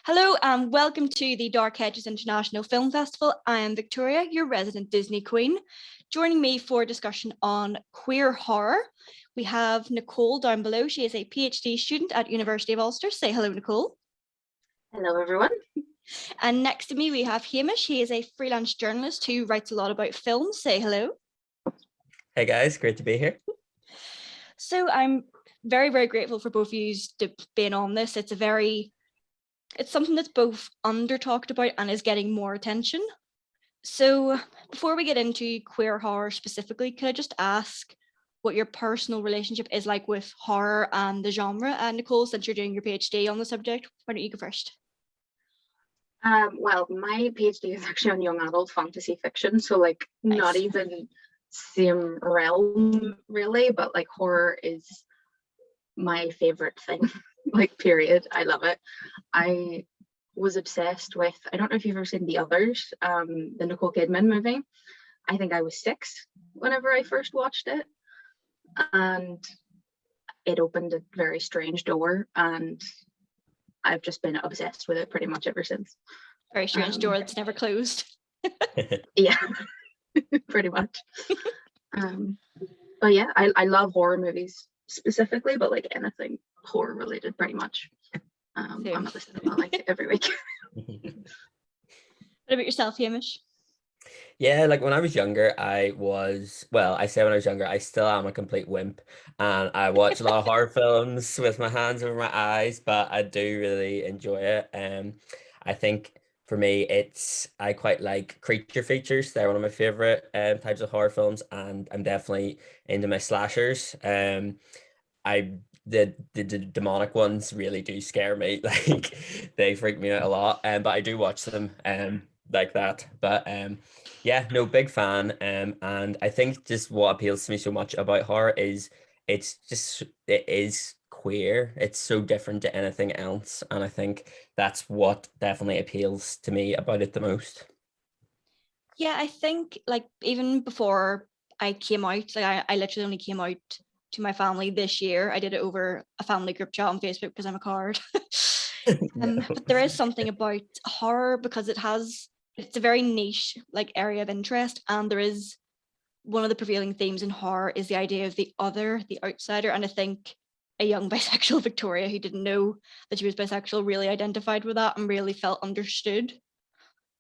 Hello and welcome to the Dark Hedges International Film Festival. I am Victoria, your resident Disney Queen. Joining me for a discussion on queer horror, we have Nicole down below. She is a PhD student at University of Ulster. Say hello, Nicole. Hello, everyone. And next to me, we have Hamish. He is a freelance journalist who writes a lot about films. Say hello. Hey guys, great to be here. So I'm very, very grateful for both of you being on this. It's something that's both under talked about and is getting more attention. So before we get into queer horror specifically, could I just ask what your personal relationship is like with horror and the genre? And Nicole, since you're doing your PhD on the subject, why don't you go first? Well, my PhD is actually on young adult fantasy fiction, so like Nice. Not even same realm really, but like horror is my favorite thing. Like period. I love it. I was obsessed with, I don't know if you've ever seen The Others, the Nicole Kidman movie. I think I was 6 whenever I first watched it, and it opened a very strange door, and I've just been obsessed with it pretty much ever since. Very strange door that's never closed. Yeah, pretty much. But yeah, I love horror movies specifically, but like anything horror related pretty much. I'm at the cinema like every week. What about yourself, Hamish? Yeah, like when I was younger, I say when I was younger, I still am a complete wimp, and I watch a lot of horror films with my hands over my eyes, but I do really enjoy it. I think for me, I quite like creature features. They're one of my favorite types of horror films, and I'm definitely into my slashers. The demonic ones really do scare me. Like they freak me out a lot. But I do watch them like that. But yeah, no, big fan. And I think just what appeals to me so much about horror is it is queer. It's so different to anything else. And I think that's what definitely appeals to me about it the most. Yeah, I think like even before I came out, like I literally only came out to my family this year. I did it over a family group chat on Facebook because I'm a card. But there is something about horror because it's a very niche like area of interest, and there is one of the prevailing themes in horror is the idea of the other, the outsider. And I think a young bisexual Victoria who didn't know that she was bisexual really identified with that and really felt understood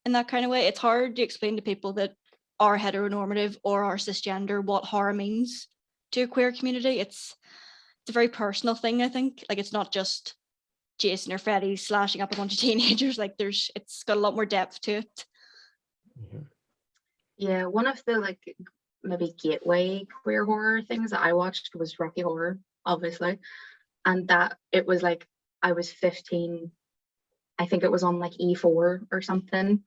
in that kind of way. It's hard to explain to people that are heteronormative or are cisgender what horror means to a queer community. It's a very personal thing, I think. Like it's not just Jason or Freddy slashing up a bunch of teenagers. Like it's got a lot more depth to it. Yeah, one of the like maybe gateway queer horror things that I watched was Rocky Horror, obviously. And that it was like I was 15. I think it was on like E4 or something,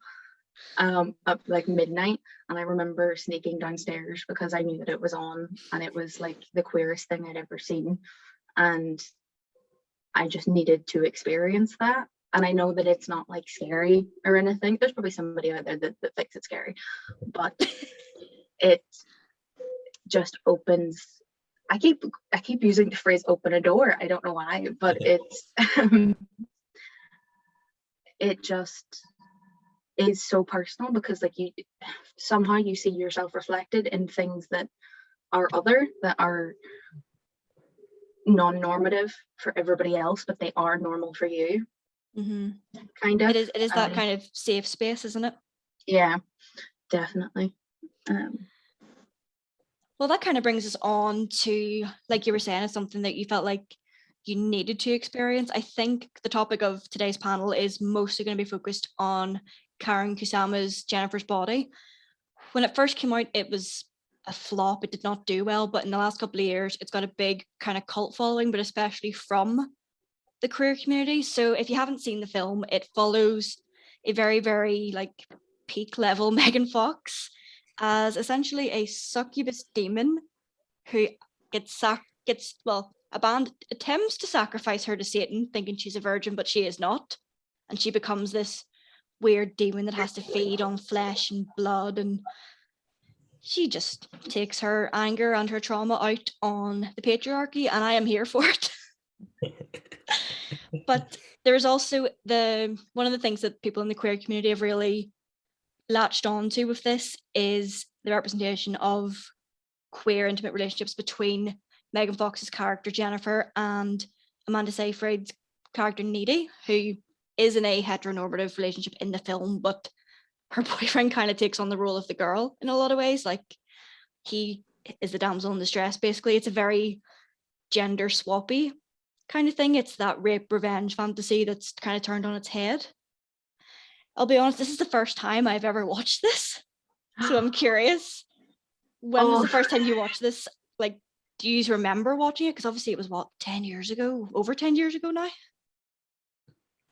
up like midnight, and I remember sneaking downstairs because I knew that it was on, and it was like the queerest thing I'd ever seen, and I just needed to experience that. And I know that it's not like scary or anything. There's probably somebody out there that thinks it's scary, but it just opens. I keep using the phrase "open a door." I don't know why, but it's it just is so personal because like you somehow you see yourself reflected in things that are other, that are non-normative for everybody else, but they are normal for you. Kind of. It is that kind of safe space, isn't it? Yeah, definitely. Well, that kind of brings us on to, like you were saying, it's something that you felt like you needed to experience. I think the topic of today's panel is mostly going to be focused on Karen Kusama's Jennifer's Body. When it first came out, it was a flop. It did not do well, but in the last couple of years, it's got a big kind of cult following, but especially from the queer community. So if you haven't seen the film, it follows a very, very like peak level Megan Fox as essentially a succubus demon who a band attempts to sacrifice her to Satan, thinking she's a virgin, but she is not. And she becomes this weird demon that has to feed on flesh and blood, and she just takes her anger and her trauma out on the patriarchy, and I am here for it. But there's also one of the things that people in the queer community have really latched onto with this is the representation of queer intimate relationships between Megan Fox's character Jennifer and Amanda Seyfried's character Needy, who is in a heteronormative relationship in the film, but her boyfriend kind of takes on the role of the girl in a lot of ways. Like, he is the damsel in distress, basically. It's a very gender swappy kind of thing. It's that rape revenge fantasy that's kind of turned on its head. I'll be honest, this is the first time I've ever watched this, so I'm curious. When was the first time you watched this? Like, do you remember watching it? Because obviously it was, what, 10 years ago? Over 10 years ago now?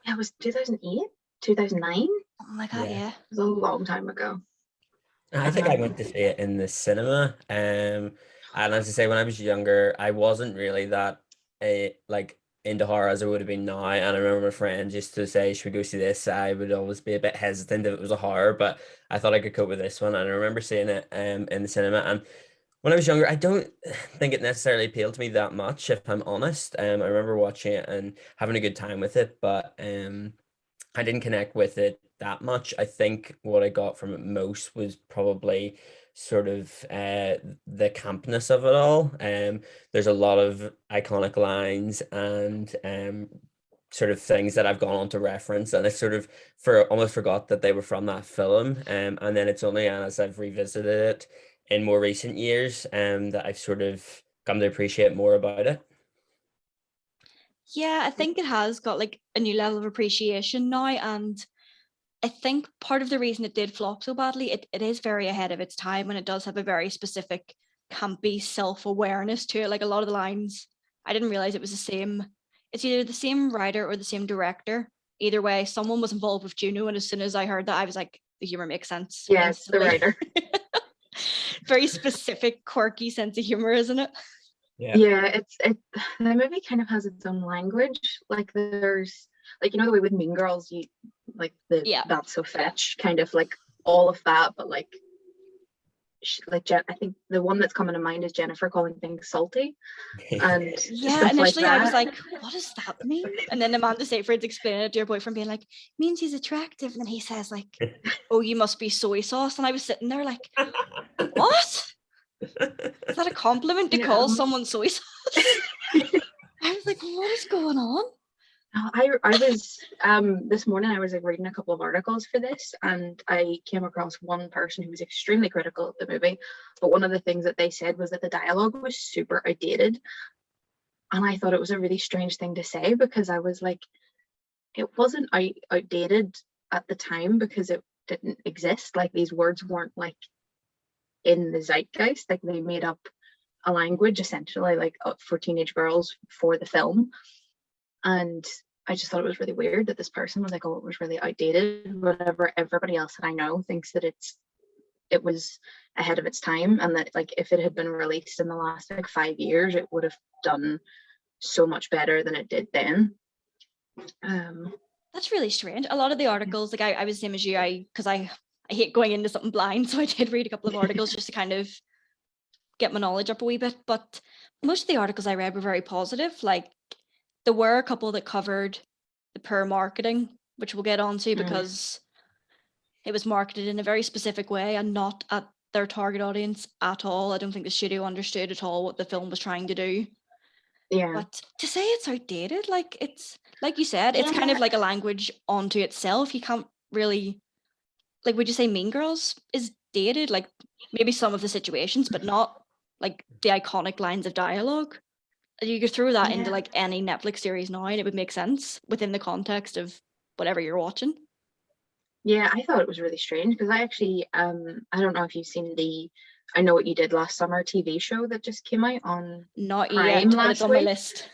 Yeah, it was 2008, 2009. Oh my God, yeah. It was a long time ago. I think I went to see it in the cinema. And as I say, when I was younger, I wasn't really that like into horror as I would have been now. And I remember my friends used to say, "Should we go see this?" I would always be a bit hesitant if it was a horror, but I thought I could cope with this one. And I remember seeing it in the cinema. And when I was younger, I don't think it necessarily appealed to me that much, if I'm honest. I remember watching it and having a good time with it, but I didn't connect with it that much. I think what I got from it most was probably sort of the campness of it all. There's a lot of iconic lines and sort of things that I've gone on to reference, and I sort of almost forgot that they were from that film. And then it's only as I've revisited it in more recent years that I've sort of come to appreciate more about it. Yeah, I think it has got like a new level of appreciation now, and I think part of the reason it did flop so badly, it is very ahead of its time, and it does have a very specific campy self-awareness to it. Like, a lot of the lines, I didn't realize it was the same. It's either the same writer or the same director. Either way, someone was involved with Juno, and as soon as I heard that, I was like, the humor makes sense. Yeah, it's the instantly. writer. Very specific, quirky sense of humor, isn't it? Yeah, the movie kind of has its own language. Like, there's, like, you know, the way with Mean Girls, you like that's so fetch, kind of like all of that, but like I think the one that's coming to mind is Jennifer calling things salty and Yeah, stuff initially like I was that. like, what does that mean? And then Amanda Seyfried's explaining it to her boyfriend, being like, means he's attractive. And then he says, like, oh, you must be soy sauce. And I was sitting there like, what? Is that a compliment to call someone soy sauce? I was like, what is going on? I was this morning I was like reading a couple of articles for this, and I came across one person who was extremely critical of the movie, but one of the things that they said was that the dialogue was super outdated. And I thought it was a really strange thing to say, because I was like, it wasn't outdated at the time because it didn't exist. Like, these words weren't like in the zeitgeist. Like, they made up a language essentially, like, for teenage girls for the film. And I just thought it was really weird that this person was like, oh, it was really outdated. Whatever, everybody else that I know thinks that it was ahead of its time, and that, like, if it had been released in the last like 5 years, it would have done so much better than it did then. That's really strange. A lot of the articles, like, I was the same as you, because I hate going into something blind, so I did read a couple of articles just to kind of get my knowledge up a wee bit, but most of the articles I read were very positive. Like, there were a couple that covered the poor marketing, which we'll get onto, because it was marketed in a very specific way and not at their target audience at all. I don't think the studio understood at all what the film was trying to do. Yeah. But to say it's outdated, like, it's, like you said, it's kind of like a language onto itself. You can't really, like, would you say Mean Girls is dated? Like, maybe some of the situations, but not like the iconic lines of dialogue. You could throw that into like any Netflix series now, and it would make sense within the context of whatever you're watching. Yeah, I thought it was really strange because I actually, I don't know if you've seen the I Know What You Did Last Summer TV show that just came out on Not Prime yet, but it's on my list.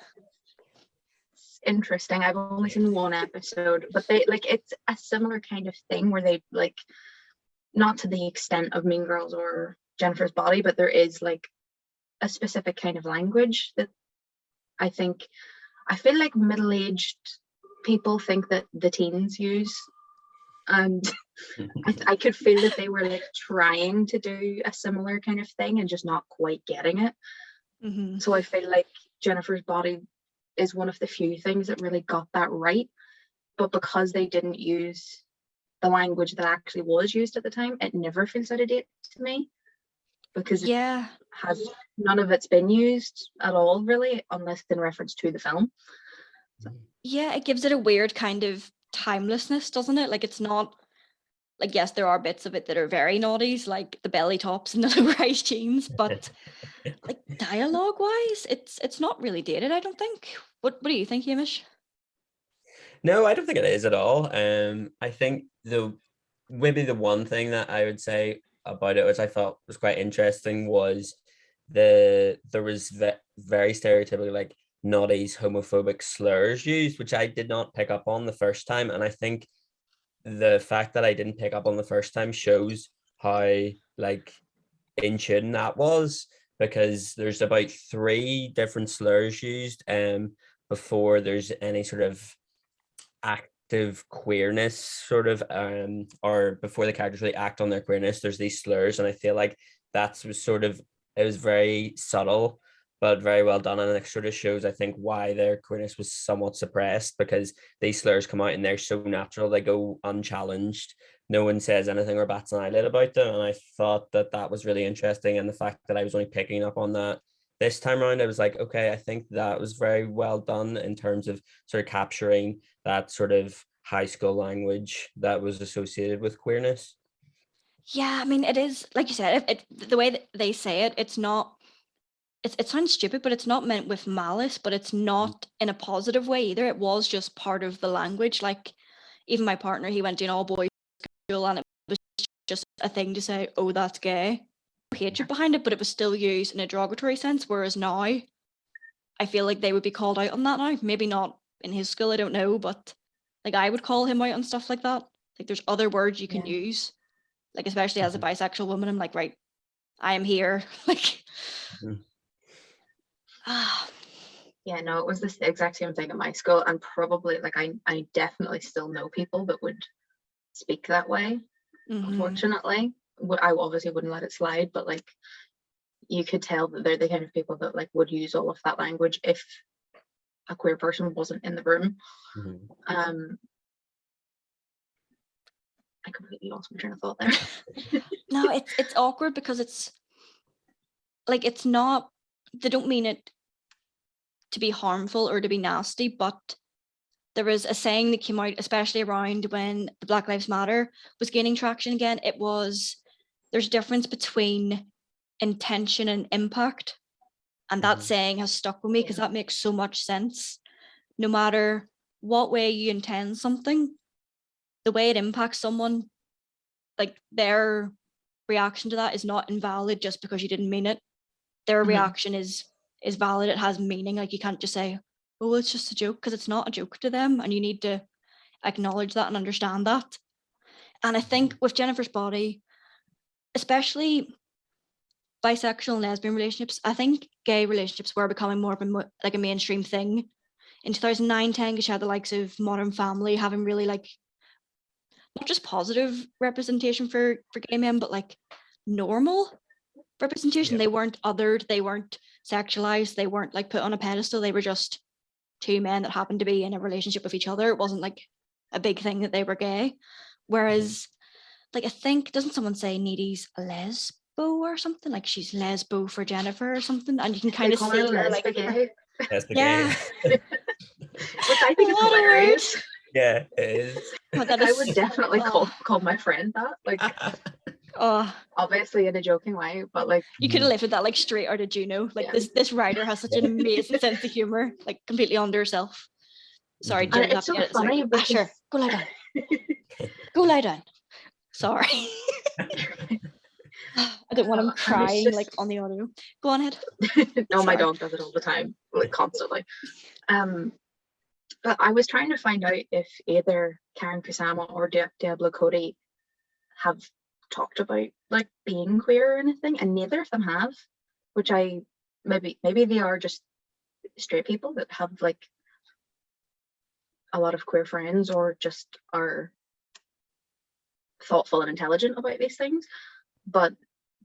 It's interesting. I've only seen one episode, but they, like, it's a similar kind of thing where they, like, not to the extent of Mean Girls or Jennifer's Body, but there is like a specific kind of language that I feel like middle-aged people think that the teens use, and I could feel that they were like trying to do a similar kind of thing and just not quite getting it. So I feel like Jennifer's Body is one of the few things that really got that right. But because they didn't use the language that actually was used at the time, it never feels out of date to me, because it Yeah. has none of it's been used at all, really, unless in reference to the film. Yeah, it gives it a weird kind of timelessness, doesn't it? Like, it's not like, yes, there are bits of it that are very naughties, like the belly tops and the low-rise jeans, but like dialogue wise, it's not really dated, I don't think. What do you think, Hamish? No, I don't think it is at all. I think maybe the one thing that I would say about it, which I thought was quite interesting, was there was very stereotypical like naughties homophobic slurs used, which I did not pick up on the first time, and I think the fact that I didn't pick up on the first time shows how like in tune that was, because there's about three different slurs used before there's any sort of active queerness sort of or before the characters really act on their queerness. There's these slurs, and I feel like that's was sort of, it was very subtle but very well done, and it sort of shows, I think, why their queerness was somewhat suppressed, because these slurs come out and they're so natural, they go unchallenged, no one says anything or bats an eyelid about them. And I thought that that was really interesting, and the fact that I was only picking up on that this time around, I was like, okay, I think that was very well done in terms of sort of capturing that sort of high school language that was associated with queerness. Yeah, I mean, it is like you said, the way that they say it, it's not. It sounds stupid, but it's not meant with malice, but it's not in a positive way either. It was just part of the language. Like, even my partner, he went to an all boys school, and it was just a thing to say, "Oh, that's gay." No hatred behind it, but it was still used in a derogatory sense. Whereas now, I feel like they would be called out on that now. Maybe not in his school, I don't know, but like I would call him out on stuff like that. Like, there's other words you can Yeah. use. Like, especially as a Mhm. bisexual woman, I'm like, right, I am here. Like, Mhm. ah, Yeah, no, it was the exact same thing at my school, and probably like I definitely still know people that would speak that way. mhm. Unfortunately, I obviously wouldn't let it slide, but like you could tell that they're the kind of people that like would use all of that language if a queer person wasn't in the room. Mhm. Um, I completely lost my train of thought there. No, it's awkward because it's like, it's not, they don't mean it to be harmful or to be nasty, but there was a saying that came out, especially around when the Black Lives Matter was gaining traction again. It was, there's a difference between intention and impact. And that Mhm. saying has stuck with me because Yeah. that makes so much sense. No matter what way you intend something, the way it impacts someone, like their reaction to that is not invalid just because you didn't mean it. Their Mhm. reaction is valid. It has meaning. Like, you can't just say, "Oh, it's just a joke," because it's not a joke to them, and you need to acknowledge that and understand that. And I think with Jennifer's Body, especially bisexual and lesbian relationships, I think gay relationships were becoming more of like a mainstream thing in 2009, 10, because you had the likes of Modern Family having really like not just positive representation for gay men, but like normal representation. Yeah. They weren't othered, they weren't sexualized, they weren't like put on a pedestal. They were just two men that happened to be in a relationship with each other. It wasn't like a big thing that they were gay. Mhm. Whereas, like, I think, doesn't someone say Needy's a lesbo or something? Like, she's lesbo for Jennifer or something, and you can They kind of call her see her like, lesbian, That's the yeah, gay. which I a think is lot of hilarious. words. Yeah, it is. Oh, Like that I would is, definitely oh, call my friend that. Like oh, obviously in a joking way, but like you could have Mhm. lifted that like straight out of Juno. Like, yeah. this writer has such an amazing sense of humor, like completely under herself. Sorry, Mhm. And Jim, you have it's to so get it. Sorry. funny Ah, because sure. Go lie down. Go lie down. Sorry. I don't want him and it's crying like just on the audio. Go on ahead. no, my Sorry. dog does it all the time, like constantly. Um, but I was trying to find out if either Karen Kusama or Diablo Cody have talked about like being queer or anything, and neither of them have, which I maybe they are just straight people that have like a lot of queer friends or just are thoughtful and intelligent about these things. But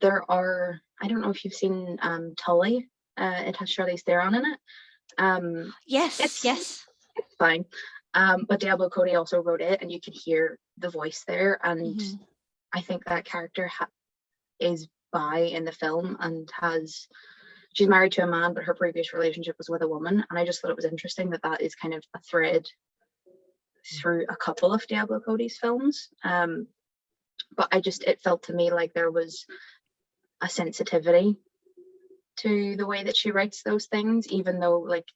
there are, I don't know if you've seen Tully, it has Charlize Theron in it. Yes, It's yes. it's fine. But Diablo Cody also wrote it, and you can hear the voice there. And Mhm. I think that character is bi in the film, and she's married to a man, but her previous relationship was with a woman. And I just thought it was interesting that that is kind of a thread through a couple of Diablo Cody's films. But it felt to me like there was a sensitivity to the way that she writes those things, even though, like,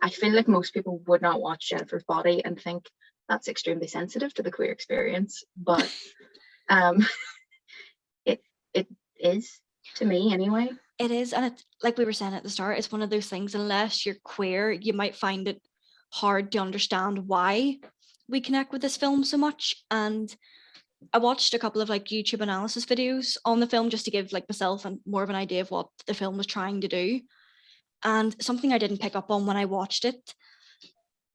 I feel like most people would not watch Jennifer's Body and think that's extremely sensitive to the queer experience, but um, it it is to me anyway. It is, and it's like we were saying at the start, it's one of those things, unless you're queer, you might find it hard to understand why we connect with this film so much. And I watched a couple of like YouTube analysis videos on the film just to give like myself and more of an idea of what the film was trying to do. And something I didn't pick up on when I watched it,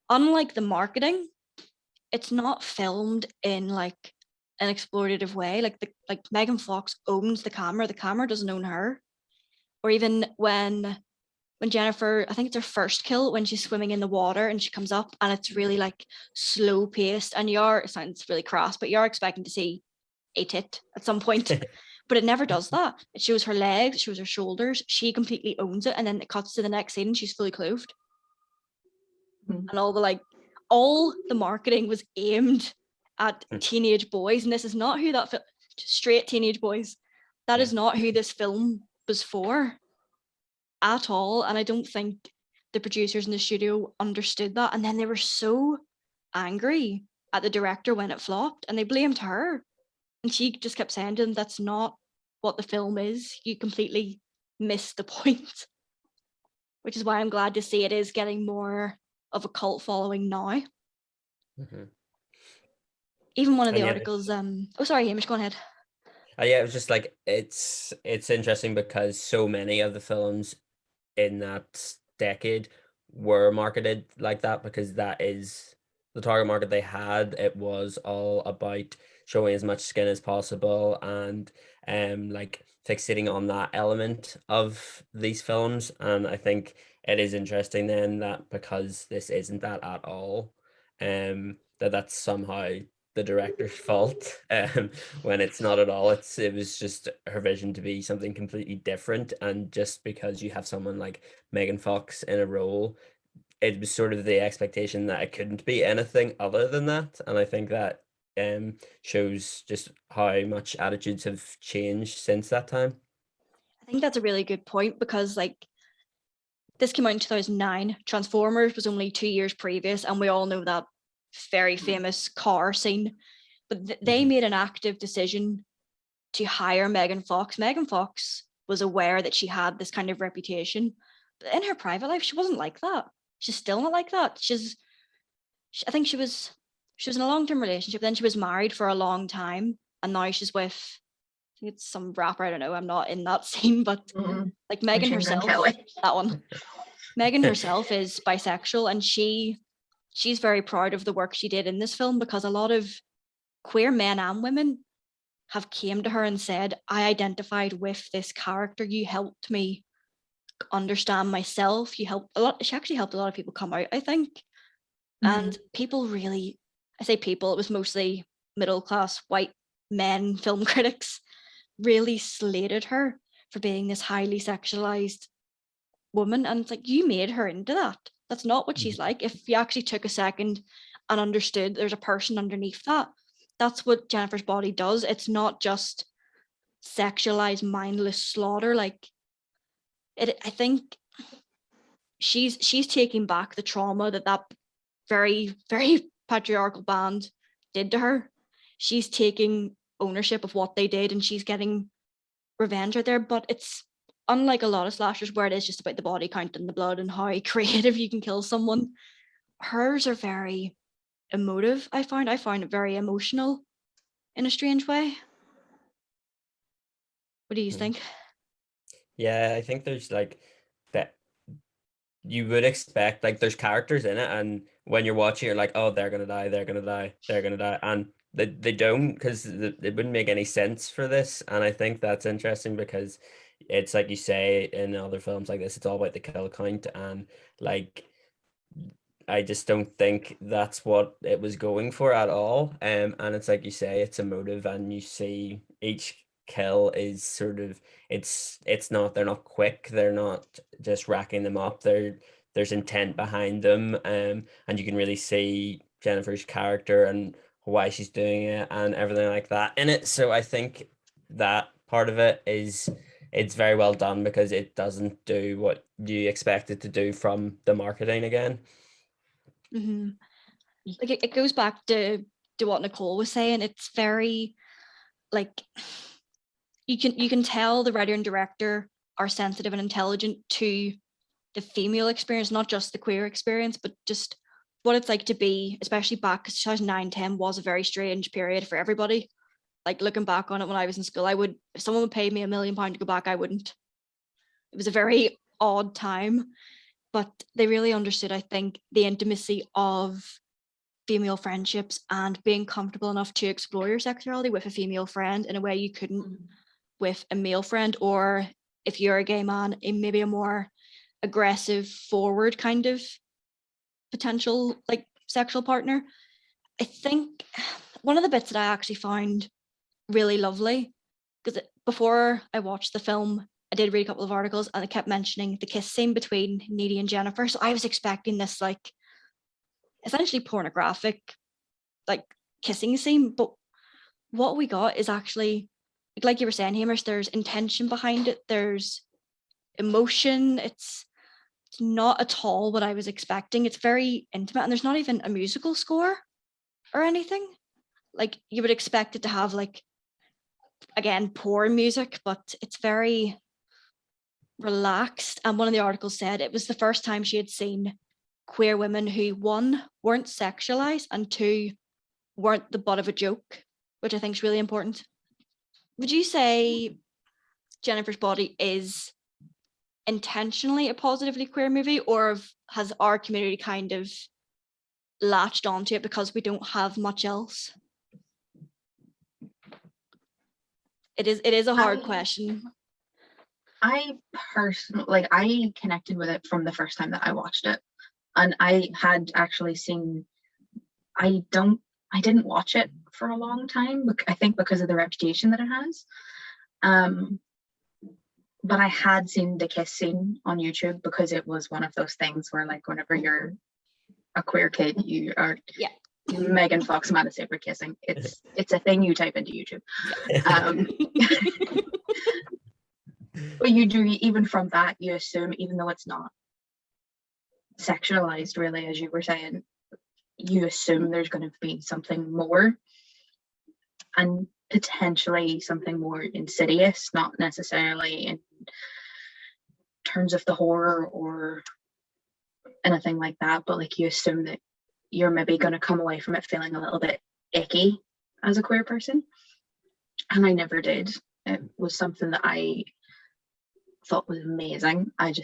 unlike the marketing, it's not filmed in like an exploitative way. Like Megan Fox owns the camera doesn't own her. Or even when Jennifer, I think it's her first kill, when she's swimming in the water and she comes up and it's really like slow paced, and it sounds really crass, but you're expecting to see a tit at some point. But it never does that. It shows her legs, it shows her shoulders. She completely owns it, and then it cuts to the next scene and she's fully clothed. Mhm. And all the marketing was aimed at Mm. teenage boys, and this is not who straight teenage boys. That is Yeah. not who this film was for at all. And I don't think the producers in the studio understood that. And then they were so angry at the director when it flopped, and they blamed her. And she just kept saying to them, that's not what the film is. You completely missed the point. Which is why I'm glad to see it is getting more of a cult following now. Mhm. Even one of the And yeah, articles, oh sorry, Hamish, go ahead. yeah, it was just like it's interesting because so many of the films in that decade were marketed like that, because that is the target market they had. It was all about showing as much skin as possible and like fixating on that element of these films. And I think it is interesting then that because this isn't that at all, that's somehow the director's fault, when it's not at all. It was just her vision to be something completely different, and just because you have someone like Megan Fox in a role, it was sort of the expectation that it couldn't be anything other than that. And I think that shows just how much attitudes have changed since that time. I think that's a really good point, because like this came out in 2009. Transformers was only 2 years previous, and we all know that very famous car scene. But they Mhm. made an active decision to hire Megan Fox. Megan Fox was aware that she had this kind of reputation, but in her private life, she wasn't like that. She's still not like that. I think she was in a long-term relationship. Then she was married for a long time, and now she's with, I think it's some rapper. I don't know. I'm not in that scene, but Mhm. like Megan Machine Gun herself, Kelly. that one. Megan herself is bisexual, and she's very proud of the work she did in this film, because a lot of queer men and women have came to her and said, I identified with this character. You helped me understand myself. She actually helped a lot of people come out, I think. And people really, I say people, it was mostly middle class white men film critics, really slated her for being this highly sexualized woman. And it's like, you made her into that. That's not what she's like. If you actually took a second and understood there's a person underneath that, that's what Jennifer's Body does. It's not just sexualized mindless slaughter. Like I think she's taking back the trauma that very, very patriarchal band did to her. She's taking ownership of what they did, and she's getting revenge out there. But it's unlike a lot of slashers where it is just about the body count and the blood and how creative you can kill someone. Hers are very emotive. I found it very emotional in a strange way. What do you Mhm. think? Yeah, I think there's like that you would expect, like there's characters in it, and when you're watching you're like, oh, they're gonna die, they're gonna die, they're gonna die, and they don't, because it wouldn't make any sense for this. And I think that's interesting because it's like you say in other films like this, it's all about the kill count, and like I just don't think that's what it was going for at all. And it's like you say, it's emotive, and you see each kill is sort of, it's not, they're not quick, they're not just racking them up. There's intent behind them, and you can really see Jennifer's character and why she's doing it and everything like that in it. So I think that part of it is, it's very well done because it doesn't do what you expect it to do from the marketing again. Mhm. Like it goes back to what Nicole was saying. It's very like you can tell the writer and director are sensitive and intelligent to the female experience, not just the queer experience, but just what it's like to be, especially back, because 2009-10 was a very strange period for everybody. Like looking back on it when I was in school, I would, if someone would pay me £1 million to go back, I wouldn't. It was a very odd time, but they really understood, I think, the intimacy of female friendships and being comfortable enough to explore your sexuality with a female friend in a way you couldn't with a male friend, or if you're a gay man, in maybe a more aggressive, forward kind of potential like sexual partner. I think one of the bits that I actually found really lovely, because before I watched the film, I did read a couple of articles and it kept mentioning the kiss scene between Needy and Jennifer. So I was expecting this like essentially pornographic like kissing scene, but what we got is actually like you were saying, Hamish, there's intention behind it, there's emotion. It's not at all what I was expecting. It's very intimate, and there's not even a musical score or anything. Like you would expect it to have like, again, porn music, but it's very relaxed. And one of the articles said it was the first time she had seen queer women who, one, weren't sexualized, and two, weren't the butt of a joke, which I think is really important. Would you say Jennifer's Body is intentionally a positively queer movie, or has our community kind of latched onto it because we don't have much else? It is a hard question. I personally, like, I connected with it from the first time that I watched it, and I had actually seen. I didn't watch it for a long time, I think because of the reputation that it has. But I had seen the kiss scene on YouTube because it was one of those things where, like, whenever you're a queer kid, you are Megan Fox, Amanda Seyfried kissing. It's a thing you type into YouTube. But you do, even from that, you assume, even though it's not sexualized really, as you were saying, you assume there's going to be something more, and potentially something more insidious, not necessarily in terms of the horror or anything like that, but like you assume that you're maybe going to come away from it feeling a little bit icky as a queer person, and I never did. It was something that I thought was amazing. As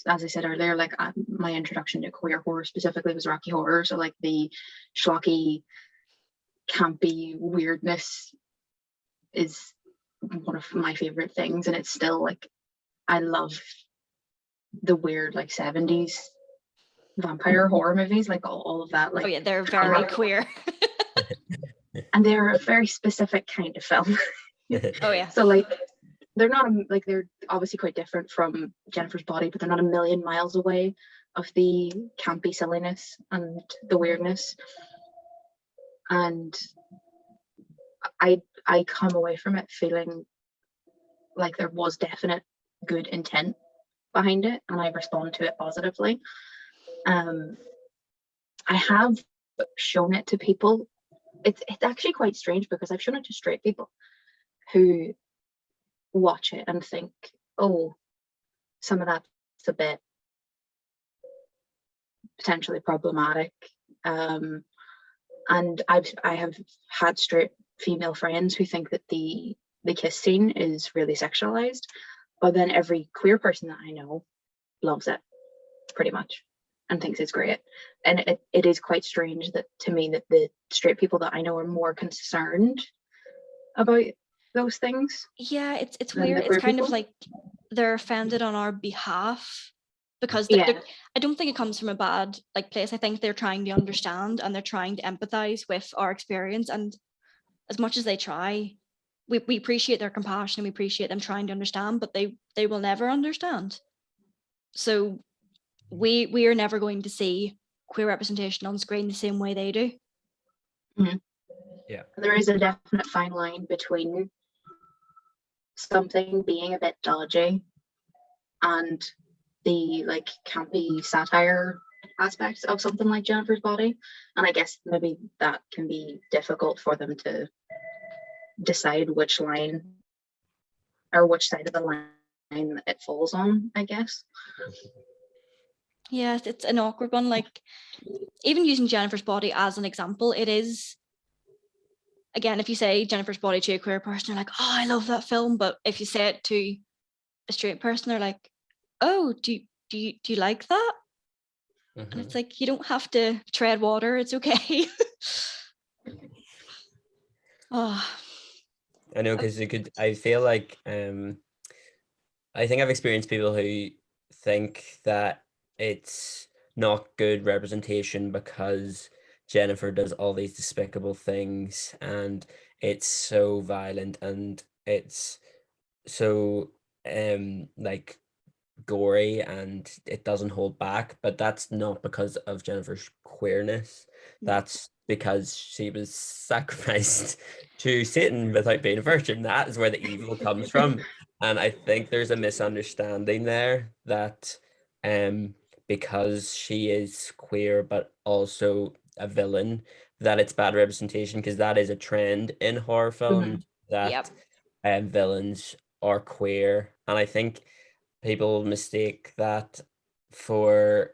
I said earlier, like my introduction to queer horror specifically was Rocky Horror, so like the schlocky, campy weirdness is one of my favorite things, and it's still like I love the weird like 70s vampire horror movies, like all of that. Like, oh yeah, they're very queer. And they're a very specific kind of film. Oh yeah. So like they're not like, they're obviously quite different from Jennifer's Body, but they're not a million miles away of the campy silliness and the weirdness. And I come away from it feeling like there was definite good intent behind it, and I respond to it positively. I have shown it to people. It's actually quite strange because I've shown it to straight people who watch it and think, oh, some of that's a bit potentially problematic. And I have had straight female friends who think that the kiss scene is really sexualized, but then every queer person that I know loves it pretty much and thinks it's great. And it is quite strange that to me that the straight people that I know are more concerned about those things Yeah, it's than weird. the It's queer kind of people. like they're offended on our behalf because Yeah. I don't think it comes from a bad like place. I think they're trying to understand and they're trying to empathize with our experience. And as much as they try, we appreciate their compassion and we appreciate them trying to understand, but they will never understand. So we are never going to see queer representation on screen the same way they do. Yeah. There is a definite fine line between something being a bit dodgy and the like campy satire aspects of something like Jennifer's Body. And I guess maybe that can be difficult for them to decide which line or which side of the line it falls on, I guess. Yes, it's an awkward one. Like even using Jennifer's Body as an example, it is, again, if you say Jennifer's Body to a queer person, they're like, oh, I love that film. But if you say it to a straight person, they're like, oh, do you like that? And it's like, you don't have to tread water. It's okay. Oh, I know, because I feel like I think I've experienced people who think that it's not good representation because Jennifer does all these despicable things and it's so violent and it's so like gory and it doesn't hold back, but that's not because of Jennifer's queerness. no. That's because she was sacrificed to Satan without being a virgin. That is where the evil comes from. And I think there's a misunderstanding there that because she is queer but also a villain, that it's bad representation, because that is a trend in horror films Yep. that villains are queer. And I think people mistake that for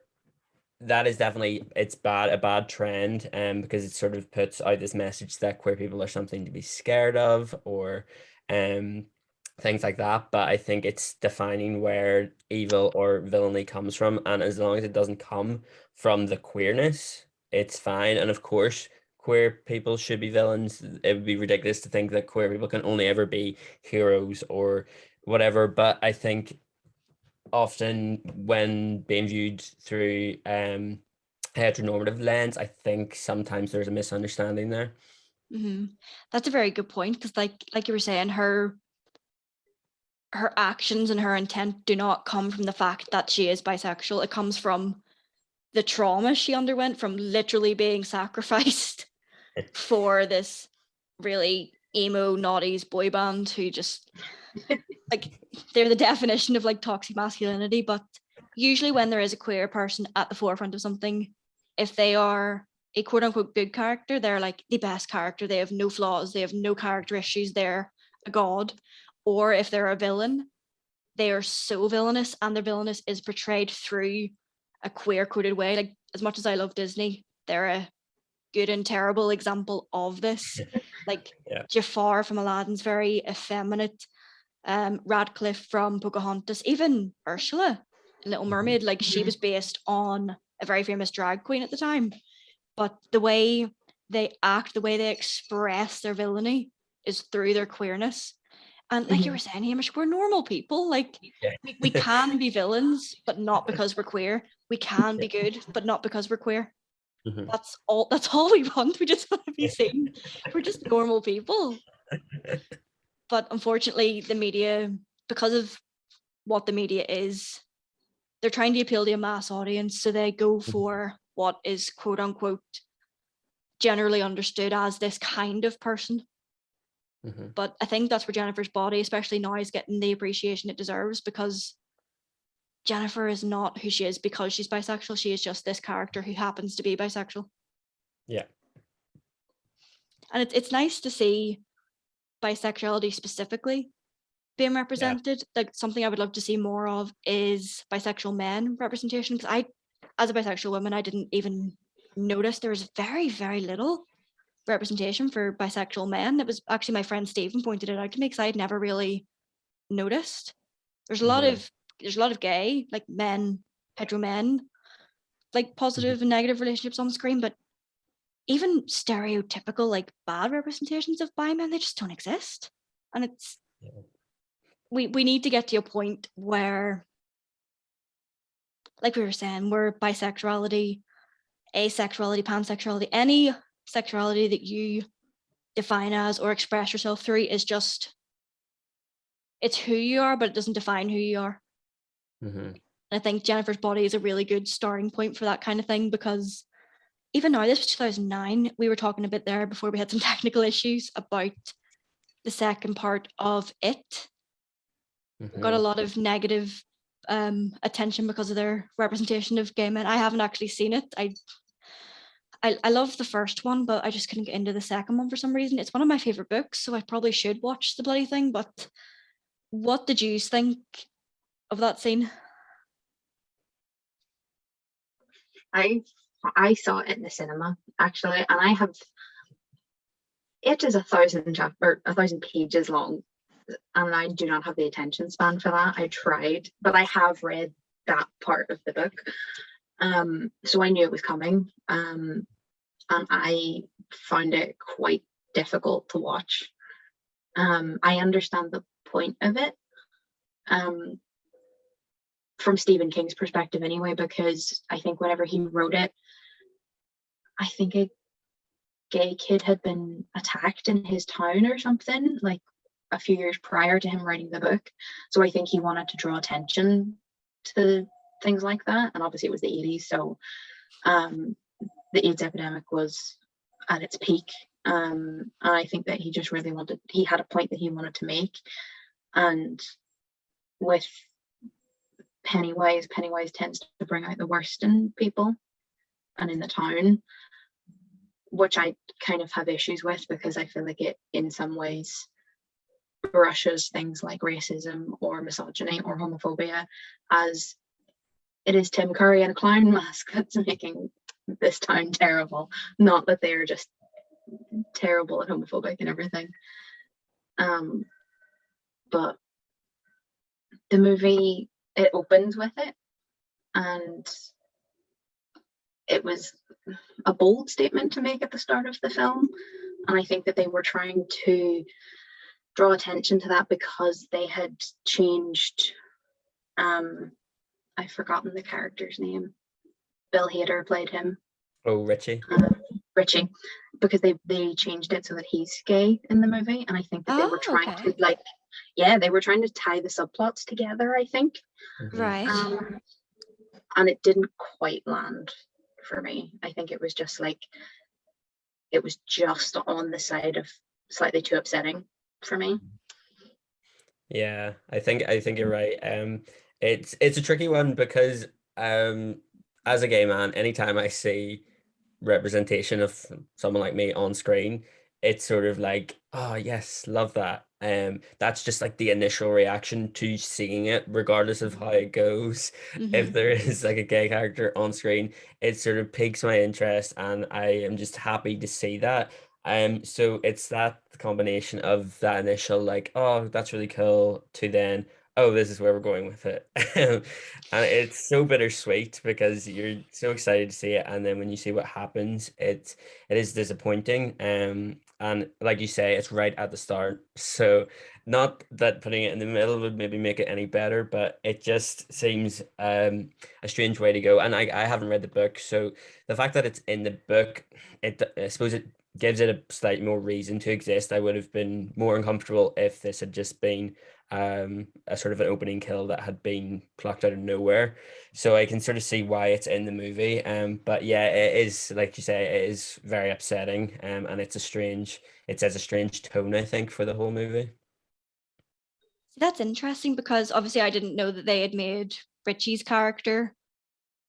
that is definitely it's a bad trend, because it sort of puts out this message that queer people are something to be scared of, or um things like that. But I think it's defining where evil or villainy comes from, and as long as it doesn't come from the queerness, it's fine. And of course, queer people should be villains. It would be ridiculous to think that queer people can only ever be heroes or whatever. But I think often when being viewed through heteronormative lens, I think sometimes there's a misunderstanding there. That's a very good point, because like you were saying, her actions and her intent do not come from the fact that she is bisexual. It comes from the trauma she underwent from literally being sacrificed for this really emo naughties boy band who just like, they're the definition of like toxic masculinity. But usually when there is a queer person at the forefront of something, if they are a quote unquote good character, they're like the best character. They have no flaws, they have no character issues, they're a god. Or if they're a villain, they are so villainous, and their villainous is portrayed through a queer coded way. Like, as much as I love Disney, they're a good and terrible example of this. Like Yeah. Jafar from Aladdin's very effeminate. Radcliffe from Pocahontas, even Ursula in Little Mermaid, like she was based on a very famous drag queen at the time. But the way they act, the way they express their villainy is through their queerness. And like you were saying, Hamish, we're normal people. Like Yeah. we can be villains, but not because we're queer. We can be good, but not because we're queer. That's all we want. We just want to be seen. We're just normal people. But unfortunately, the media, because of what the media is, they're trying to appeal to a mass audience. So they go for what is quote unquote generally understood as this kind of person. But I think that's where Jennifer's Body, especially now, is getting the appreciation it deserves, because Jennifer is not who she is because she's bisexual. She is just this character who happens to be bisexual. Yeah. And it's nice to see bisexuality specifically being represented. Like, something I would love to see more of is bisexual men representation, because as a bisexual woman, I didn't even notice there was very, very little representation for bisexual men. It was actually my friend Stephen pointed it out to me, because I'd never really noticed. There's a lot of gay, like men, hetero men, like positive and negative relationships on the screen, but even stereotypical like bad representations of bi men, they just don't exist. And it's we need to get to a point where, like we were saying, where bisexuality, asexuality, pansexuality, any sexuality that you define as or express yourself through is just, it's who you are, but it doesn't define who you are. I think Jennifer's Body is a really good starting point for that kind of thing, because even now, this was 2009, we were talking a bit there before we had some technical issues about the second part of It. Got a lot of negative attention because of their representation of gay men. I haven't actually seen it. I love the first one, but I just couldn't get into the second one for some reason. It's one of my favorite books, so I probably should watch the bloody thing. But what did you think of that scene? I saw it in the cinema actually, and it is 1,000 pages long, and I do not have the attention span for that. I tried, but I have read that part of the book, so I knew it was coming, and I found it quite difficult to watch. I understand the point of it, from Stephen King's perspective anyway, because I think whenever he wrote it, I think a gay kid had been attacked in his town or something, like a few years prior to him writing the book. So I think he wanted to draw attention to things like that. And obviously it was the 80s, so the AIDS epidemic was at its peak. And I think that he just really he had a point that he wanted to make. And with Pennywise tends to bring out the worst in people and in the town, which I kind of have issues with, because I feel like it in some ways brushes things like racism or misogyny or homophobia as it is Tim Curry in a clown mask that's making this town terrible, not that they are just terrible and homophobic and everything. But the movie, it opens with it, and it was a bold statement to make at the start of the film, and I think that they were trying to draw attention to that because they had changed, I've forgotten the character's name. Bill Hader played him. Oh, Richie. Richie, because they changed it so that he's gay in the movie, and I think that they were trying to they were trying to tie the subplots together, I think. Right. And it didn't quite land for me. I think it was just on the side of slightly too upsetting for me. Yeah, I think you're right. It's a tricky one because as a gay man, anytime I see representation of someone like me on screen, it's sort of like, oh yes, love that. That's just like the initial reaction to seeing it, regardless of how it goes. If there is like a gay character on screen, it sort of piques my interest, and I am just happy to see that. So it's that combination of that initial like, oh, that's really cool, to then, oh, this is where we're going with it. And it's so bittersweet because you're so excited to see it, and then when you see what happens, it is disappointing. And like you say, it's right at the start. So not that putting it in the middle would maybe make it any better, but it just seems a strange way to go. And I haven't read the book, so the fact that it's in the book, I suppose it gives it a slightly more reason to exist. I would have been more uncomfortable if this had just been a sort of an opening kill that had been plucked out of nowhere. So I can sort of see why it's in the movie. But yeah, it is, like you say, it is very upsetting. And it sets a strange tone, I think, for the whole movie. That's interesting, because obviously I didn't know that they had made Richie's character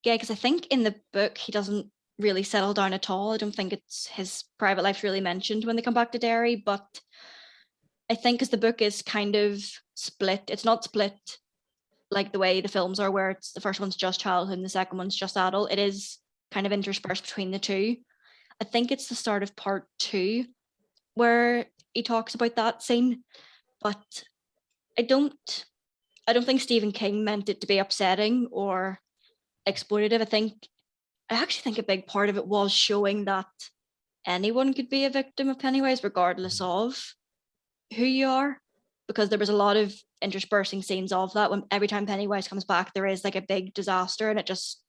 gay, because I think in the book he doesn't really settle down at all. I don't think it's his private life really mentioned when they come back to Derry, but I think because the book is kind of split, it's not split like the way the films are, where it's the first one's just childhood and the second one's just adult. It is kind of interspersed between the two. I think it's the start of part 2 where he talks about that scene, but I don't think Stephen King meant it to be upsetting or exploitative. I actually think a big part of it was showing that anyone could be a victim of Pennywise, regardless of who you are. because there was a lot of interspersing scenes of that. When every time Pennywise comes back, there is like a big disaster, and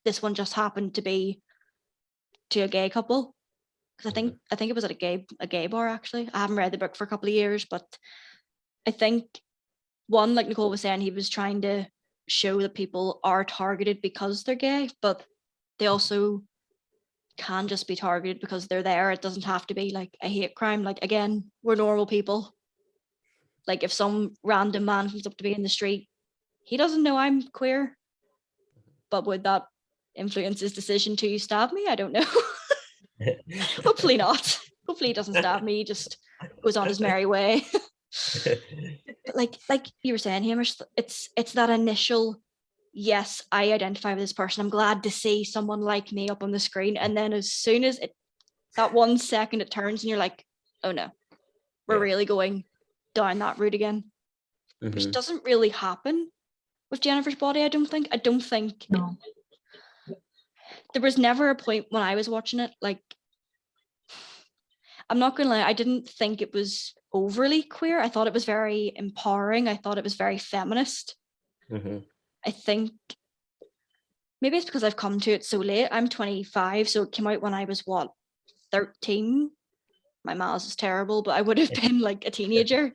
this one just happened to be to a gay couple. Because I think it was at a gay bar actually. I haven't read the book for a couple of years, but I think one, like Nicole was saying, he was trying to show that people are targeted because they're gay, but they also can just be targeted because they're there. It doesn't have to be like a hate crime. Like, again, we're normal people. Like, if some random man comes up to me in the street, he doesn't know I'm queer, but would that influence his decision to stab me? I don't know. Hopefully not. Hopefully he doesn't stab me. He just goes on his merry way. But like you were saying, Hamish, it's that initial, yes, I identify with this person. I'm glad to see someone like me up on the screen. And then as soon as that 1 second it turns and you're like, oh no, we're really going down that route again. Which doesn't really happen with Jennifer's Body, I don't think. No. There was never a point when I was watching it, like, I'm not gonna lie, I didn't think it was overly queer. I thought it was very empowering. I thought it was very feminist. I think maybe it's because I've come to it so late. I'm 25, so it came out when I was 13. My maths is terrible, but I would have been like a teenager.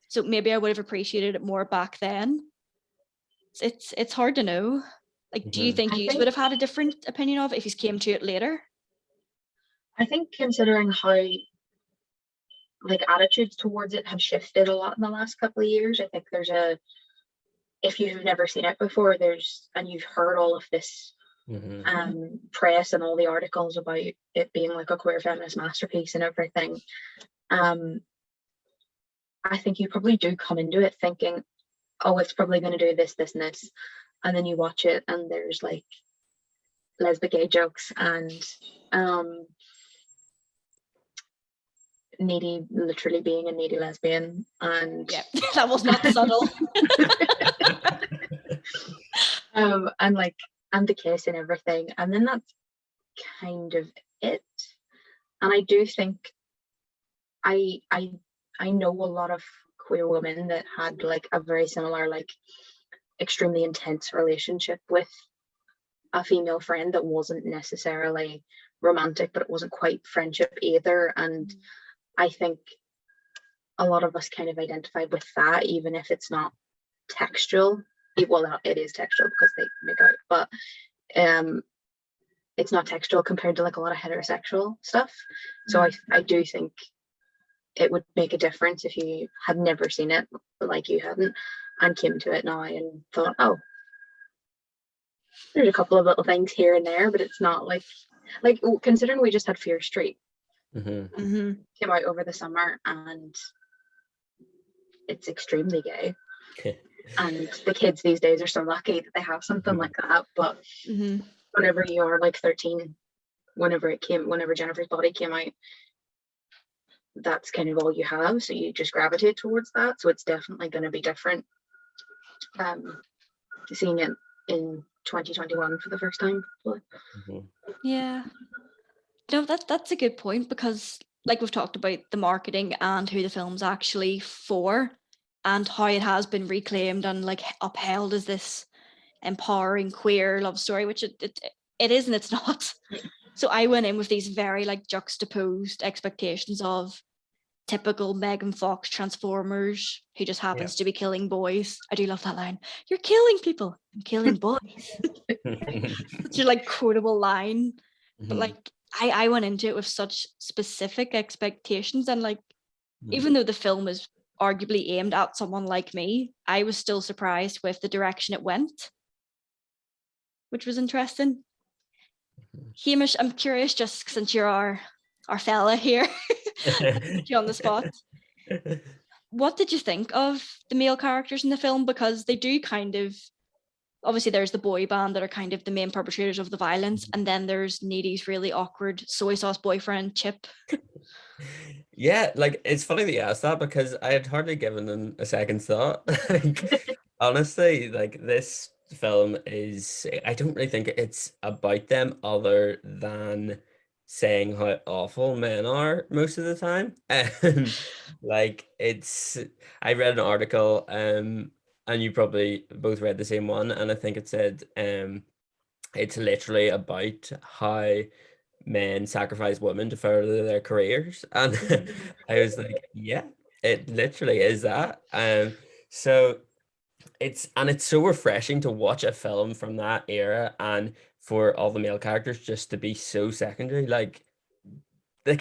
So maybe I would have appreciated it more back then. It's hard to know. Like, do you think you would have had a different opinion of it if you came to it later? I think considering how like attitudes towards it have shifted a lot in the last couple of years, I think if you've never seen it before, and you've heard all of this press and all the articles about it being like a queer feminist masterpiece and everything, I think you probably do come into it thinking, oh, it's probably going to do this, this, and this, and then you watch it and there's like lesbian gay jokes and needy literally being a needy lesbian, and that was not subtle. and the kiss and everything, and then that's kind of it. And I do think I know a lot of queer women that had like a very similar, like extremely intense relationship with a female friend that wasn't necessarily romantic, but it wasn't quite friendship either. And I think a lot of us kind of identified with that, even if it's not textual. Well, it is textual because they make out, but it's not textual compared to like a lot of heterosexual stuff. So I do think it would make a difference if you had never seen it, like you hadn't, and came to it now and thought, oh, there's a couple of little things here and there, but it's not like considering we just had Fear Street came out over the summer, and it's extremely gay. And the kids these days are so lucky that they have something like that. But whenever you are like 13, whenever Jennifer's Body came out, that's kind of all you have, so you just gravitate towards that. So it's definitely going to be different seeing it in 2021 for the first time. Yeah, no, that's a good point, because like we've talked about the marketing and who the film's actually for, and how it has been reclaimed and like upheld as this empowering queer love story, which it is and it's not. So I went in with these very like juxtaposed expectations of typical Megan Fox Transformers who just happens to be killing boys. I do love that line. You're killing people. I'm killing boys. Such a like quotable line. But like I went into it with such specific expectations, and like even though the film is arguably aimed at someone like me, I was still surprised with the direction it went, which was interesting. Hamish, I'm curious, just since you're our fella here, put you on the spot. What did you think of the male characters in the film? Because they do kind of, obviously there's the boy band that are kind of the main perpetrators of the violence, and then there's Needy's really awkward soy sauce boyfriend, Chip. Yeah, like it's funny that you asked that, because I had hardly given them a second thought. Like, honestly, like this film I don't really think it's about them other than saying how awful men are most of the time. Like I read an article, and you probably both read the same one, and I think it said, it's literally about how men sacrifice women to further their careers. And I was like, yeah, it literally is that. So it's so refreshing to watch a film from that era and for all the male characters just to be so secondary. Like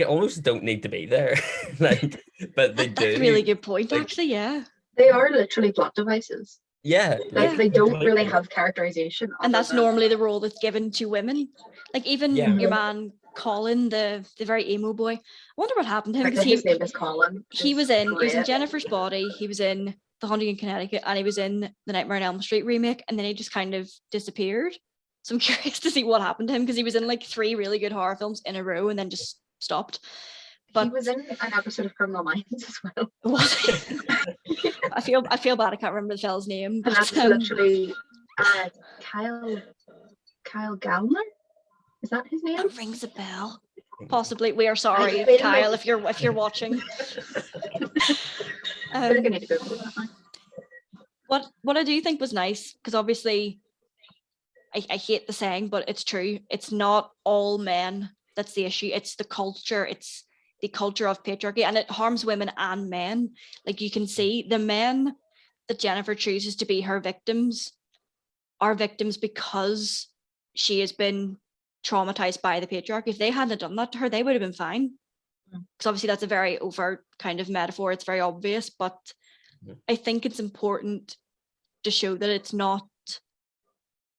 almost don't need to be there. Like, but they That's a really do. good point, Like, actually. Yeah. They are literally plot devices. yeah, Like Yeah. they don't really completely. have characterization And other that's than normally the role that's given to women. Like even Yeah. your man Colin, the very emo boy. I wonder what happened to him, like because his name is Colin. he It's was in great. Jennifer's Body, he was in The Haunting in Connecticut, and he was in the Nightmare on Elm Street remake, and then he just kind of disappeared. So I'm curious to see what happened to him, because he was in like 3 really good horror films in a row and then just stopped. But He was in an episode of Criminal Minds as well. was he? I feel bad. I can't remember the fella's name. And that's But, literally Kyle Gallner. Is that his name? that rings a bell. Possibly. We are sorry, Wait a Kyle, minute. if you're watching. I feel like I need to go through that now. What I do think was nice, because obviously I hate the saying, but it's true. It's not all men that's the issue. It's the culture. It's the culture of patriarchy, and it harms women and men. Like you can see the men that Jennifer chooses to be her victims are victims because she has been traumatized by the patriarchy. If they hadn't done that to her, they would have been fine. Because obviously that's a very overt kind of metaphor. It's very obvious, but I think it's important to show that it's not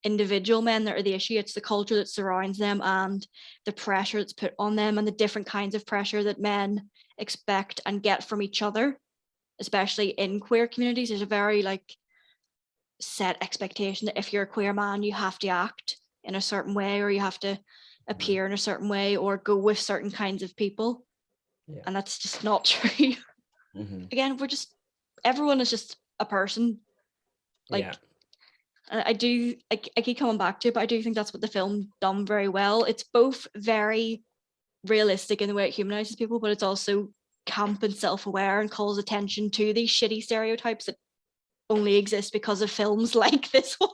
individual men that are the issue. It's the culture that surrounds them and the pressure that's put on them and the different kinds of pressure that men expect and get from each other, especially in queer communities. There's a very like set expectation that if you're a queer man, you have to act in a certain way, or you have to appear in a certain way, or go with certain kinds of people. Yeah. And that's just not true. Again, everyone is just a person. Like, Yeah. I keep coming back to it, but I do think that's what the film done very well. It's both very realistic in the way it humanizes people, but it's also camp and self-aware and calls attention to these shitty stereotypes that only exist because of films like this one.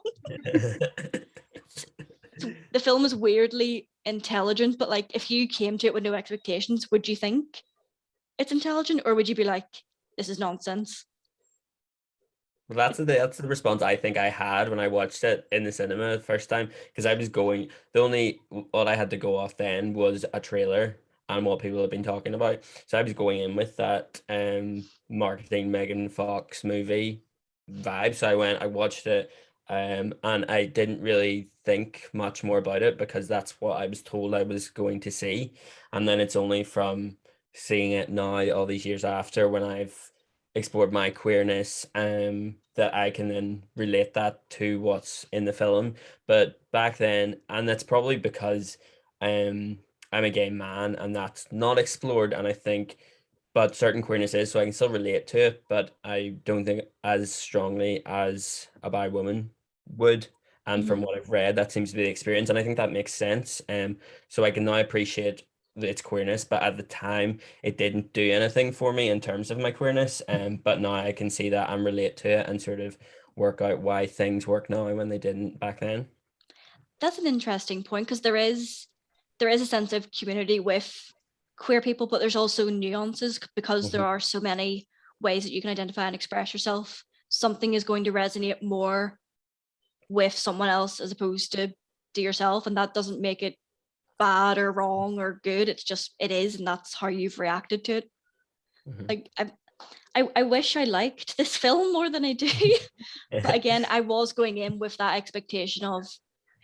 The film is weirdly intelligent, but like if you came to it with no expectations, would you think it's intelligent, or would you be like, this is nonsense? Well, that's the response I think I had when I watched it in the cinema the first time, because I was going, what I had to go off then was a trailer and what people have been talking about. So I was going in with that marketing Megan Fox movie vibe. So I watched it, and I didn't really think much more about it because that's what I was told I was going to see. And then it's only from seeing it now, all these years after, when I've explored my queerness, that I can then relate that to what's in the film. But back then, and that's probably because I'm a gay man and that's not explored, and I think, but certain queerness is, so I can still relate to it, but I don't think as strongly as a bi woman would. And from what I've read, that seems to be the experience, and I think that makes sense. So I can now appreciate its queerness, but at the time it didn't do anything for me in terms of my queerness. But now I can see that and relate to it and sort of work out why things work now when they didn't back then. That's an interesting point, because there is a sense of community with queer people, but there's also nuances because there are so many ways that you can identify and express yourself. Something is going to resonate more with someone else as opposed to yourself, and that doesn't make it bad or wrong or good. It's just, it is, and that's how you've reacted to it. Like I wish I liked this film more than I do. But again, I was going in with that expectation of,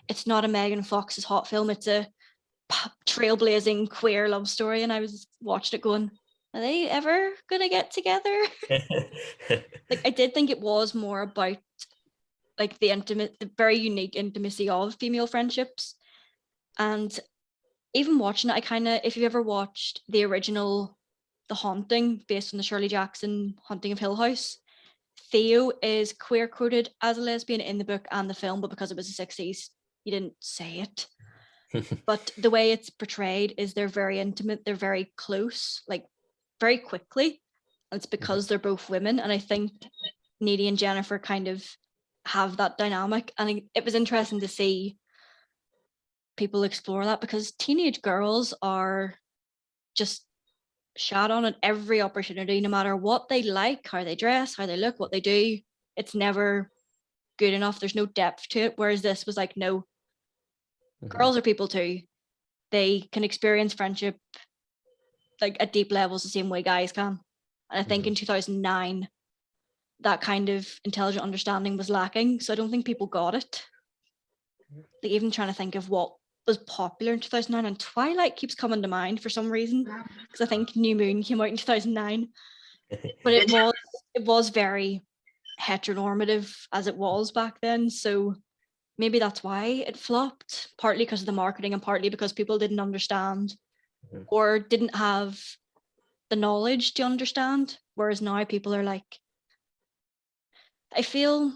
it's not a Megan Fox's hot film, it's a trailblazing queer love story, and I was watched it going, are they ever gonna get together? Like I did think it was more about like the very unique intimacy of female friendships. And even watching it, I kind of, if you've ever watched the original The Haunting, based on the Shirley Jackson Haunting of Hill House, Theo is queer coded as a lesbian in the book and the film, but because it was the 60s, you didn't say it. but the way it's portrayed is they're very intimate, they're very close, like very quickly. And it's because they're both women. And I think Needy and Jennifer kind of have that dynamic. And it was interesting to see people explore that, because teenage girls are just shot on at every opportunity, no matter what they like, how they dress, how they look, what they do. It's never good enough. There's no depth to it. Whereas this was like, no, girls are people too. They can experience friendship like at deep levels the same way guys can. And I think in 2009, that kind of intelligent understanding was lacking. So I don't think people got it. Like, even trying to think of what was popular in 2009, and Twilight keeps coming to mind for some reason, because I think New Moon came out in 2009. But it was very heteronormative as it was back then. So maybe that's why it flopped, partly because of the marketing and partly because people didn't understand or didn't have the knowledge to understand. Whereas now people are like, I feel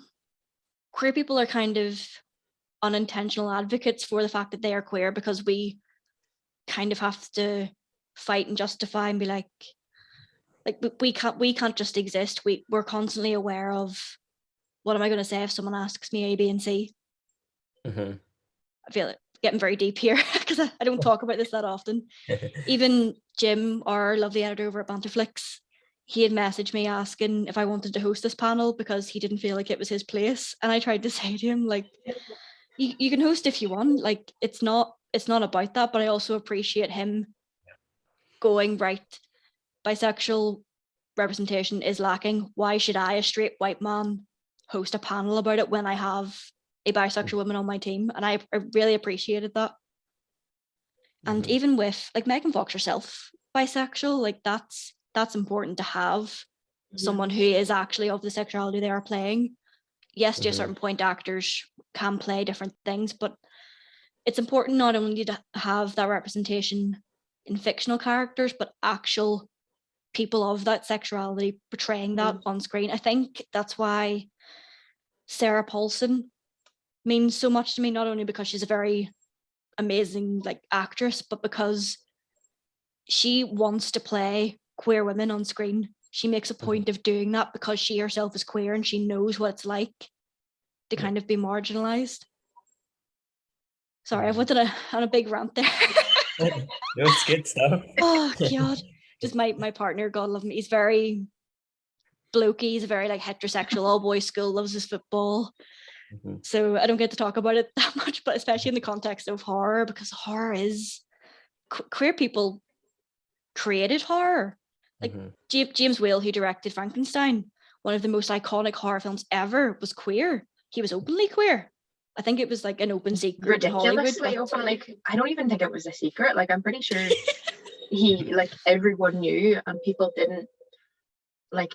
queer people are kind of unintentional advocates for the fact that they are queer, because we kind of have to fight and justify and be like we can't just exist. We're constantly aware of, what am I going to say if someone asks me A, B, and C? I feel it getting very deep here, because I don't talk about this that often. Even Jim, our lovely editor over at Banterflix, he had messaged me asking if I wanted to host this panel because he didn't feel like it was his place. And I tried to say to him, like, you can host if you want. Like, it's not about that. But I also appreciate him going, right, bisexual representation is lacking. Why should I, a straight white man, host a panel about it when I have a bisexual woman on my team? And I really appreciated that. And even with like Megan Fox herself, bisexual, like that's important to have someone who is actually of the sexuality they are playing. Yes, to a certain point, actors can play different things, but it's important not only to have that representation in fictional characters, but actual people of that sexuality portraying that on screen. I think that's why Sarah Paulson means so much to me, not only because she's a very amazing like actress, but because she wants to play queer women on screen. She makes a point of doing that because she herself is queer and she knows what it's like to kind of be marginalized. Sorry, I went on a big rant there. No, it's good stuff. Oh God, just my partner, God love me, he's very blokey, he's a very like heterosexual, all boys school, loves his football. So I don't get to talk about it that much, but especially in the context of horror, because horror is queer people created horror. Like James Whale, who directed Frankenstein, one of the most iconic horror films ever, was queer. He was openly queer. I think it was like an open secret in Hollywood. Ridiculously open. Like, I don't even think it was a secret. Like, I'm pretty sure he, like, everyone knew, and people didn't, like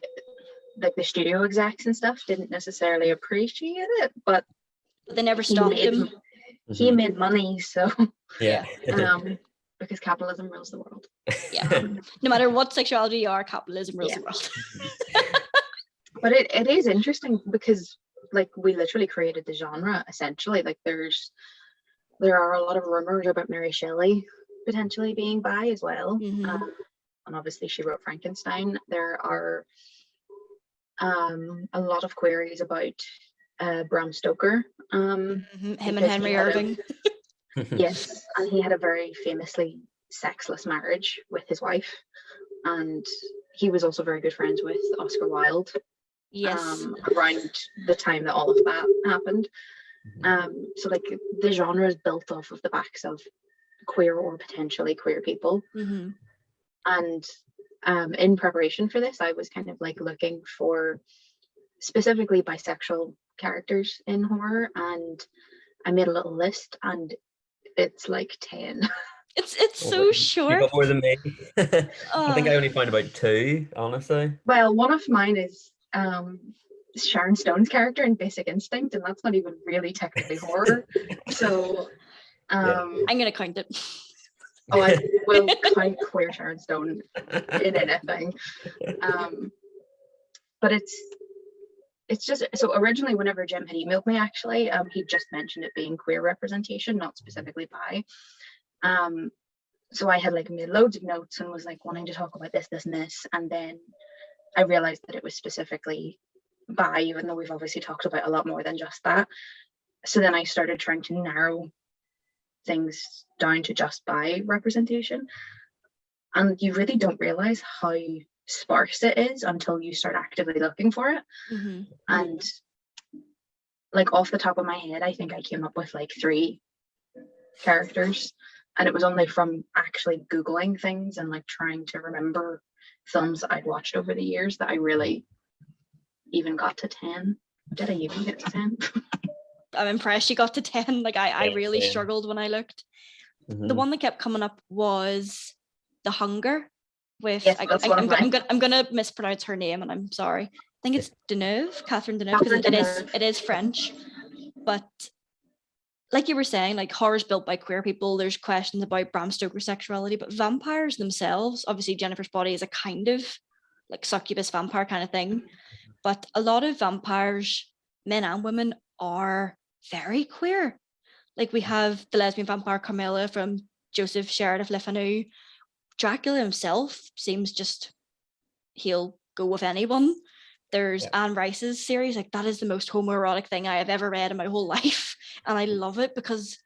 the studio execs and stuff didn't necessarily appreciate it, but they never stopped him. He made money, so yeah. Because capitalism rules the world. Yeah. No matter what sexuality you are, capitalism rules the world. But it is interesting because like we literally created the genre essentially. Like there are a lot of rumors about Mary Shelley potentially being bi as well. And obviously she wrote Frankenstein. There are a lot of queries about Bram Stoker. Him and Henry Irving. Yes, and he had a very famously sexless marriage with his wife, and he was also very good friends with Oscar Wilde. Yes. Around the time that all of that happened. So like the genre is built off of the backs of queer or potentially queer people. And in preparation for this, I was kind of like looking for specifically bisexual characters in horror, and I made a little list, and it's like 10. It's so short. You got more than me. I think I only found about 2, honestly. Well, one of mine is Sharon Stone's character in Basic Instinct, and that's not even really technically horror. So I'm gonna count it. Oh, I will count queer Sharon Stone in anything. But it's just, so originally whenever Jim had emailed me, actually, he just mentioned it being queer representation, not specifically bi. So I had like made loads of notes and was like wanting to talk about this, this, and this, and then I realized that it was specifically bi, even though we've obviously talked about a lot more than just that. So then I started trying to narrow things down to just bi representation, and you really don't realize how sparse it is until you start actively looking for it. Mm-hmm. And like off the top of my head, I think I came up with like 3 characters, and it was only from actually Googling things and like trying to remember films that I'd watched over the years that I really even got to 10. Did I even get to 10? I'm impressed you got to 10. Like I Yeah, really same. struggled when I looked. The Mhm. one that kept coming up was The Hunger with Yes, that's one of mine. I'm gonna mispronounce her name, and I'm sorry. I think it's Deneuve, Catherine Deneuve, because Catherine Deneuve. it is French. But like you were saying, like horror's built by queer people. There's questions about Bram Stoker's sexuality, but vampires themselves, obviously Jennifer's Body is a kind of like succubus vampire kind of thing. But a lot of vampires, men and women, are very queer. Like we have the lesbian vampire Carmilla from Joseph Sheridan Le Fanu. Dracula himself seems just, he'll go with anyone. There's Yeah. Anne Rice's series, like that is the most homoerotic thing I have ever read in my whole life. And I love it because,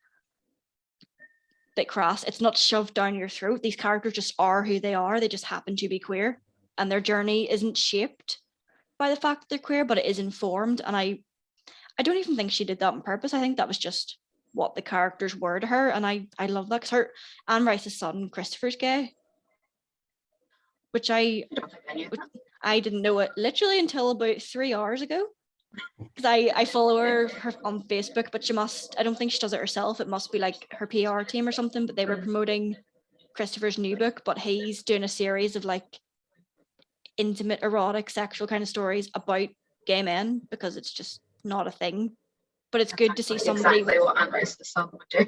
bit crass, it's not shoved down your throat. These characters just are who they are. They just happen to be queer. And their journey isn't shaped by the fact that they're queer, but it is informed. And I don't even think she did that on purpose. I think that was just what the characters were to her. And I love that, because Anne Rice's son, Christopher's gay, which I don't think I knew that. I didn't know it literally until about 3 hours ago. Because I follow her on Facebook, but I don't think she does it herself. It must be like her PR team or something, but they were promoting Christopher's new book, but he's doing a series of like intimate, erotic, sexual kind of stories about gay men, because it's just not a thing. But it's good to see somebody. Exactly what Anne Rice's son would do.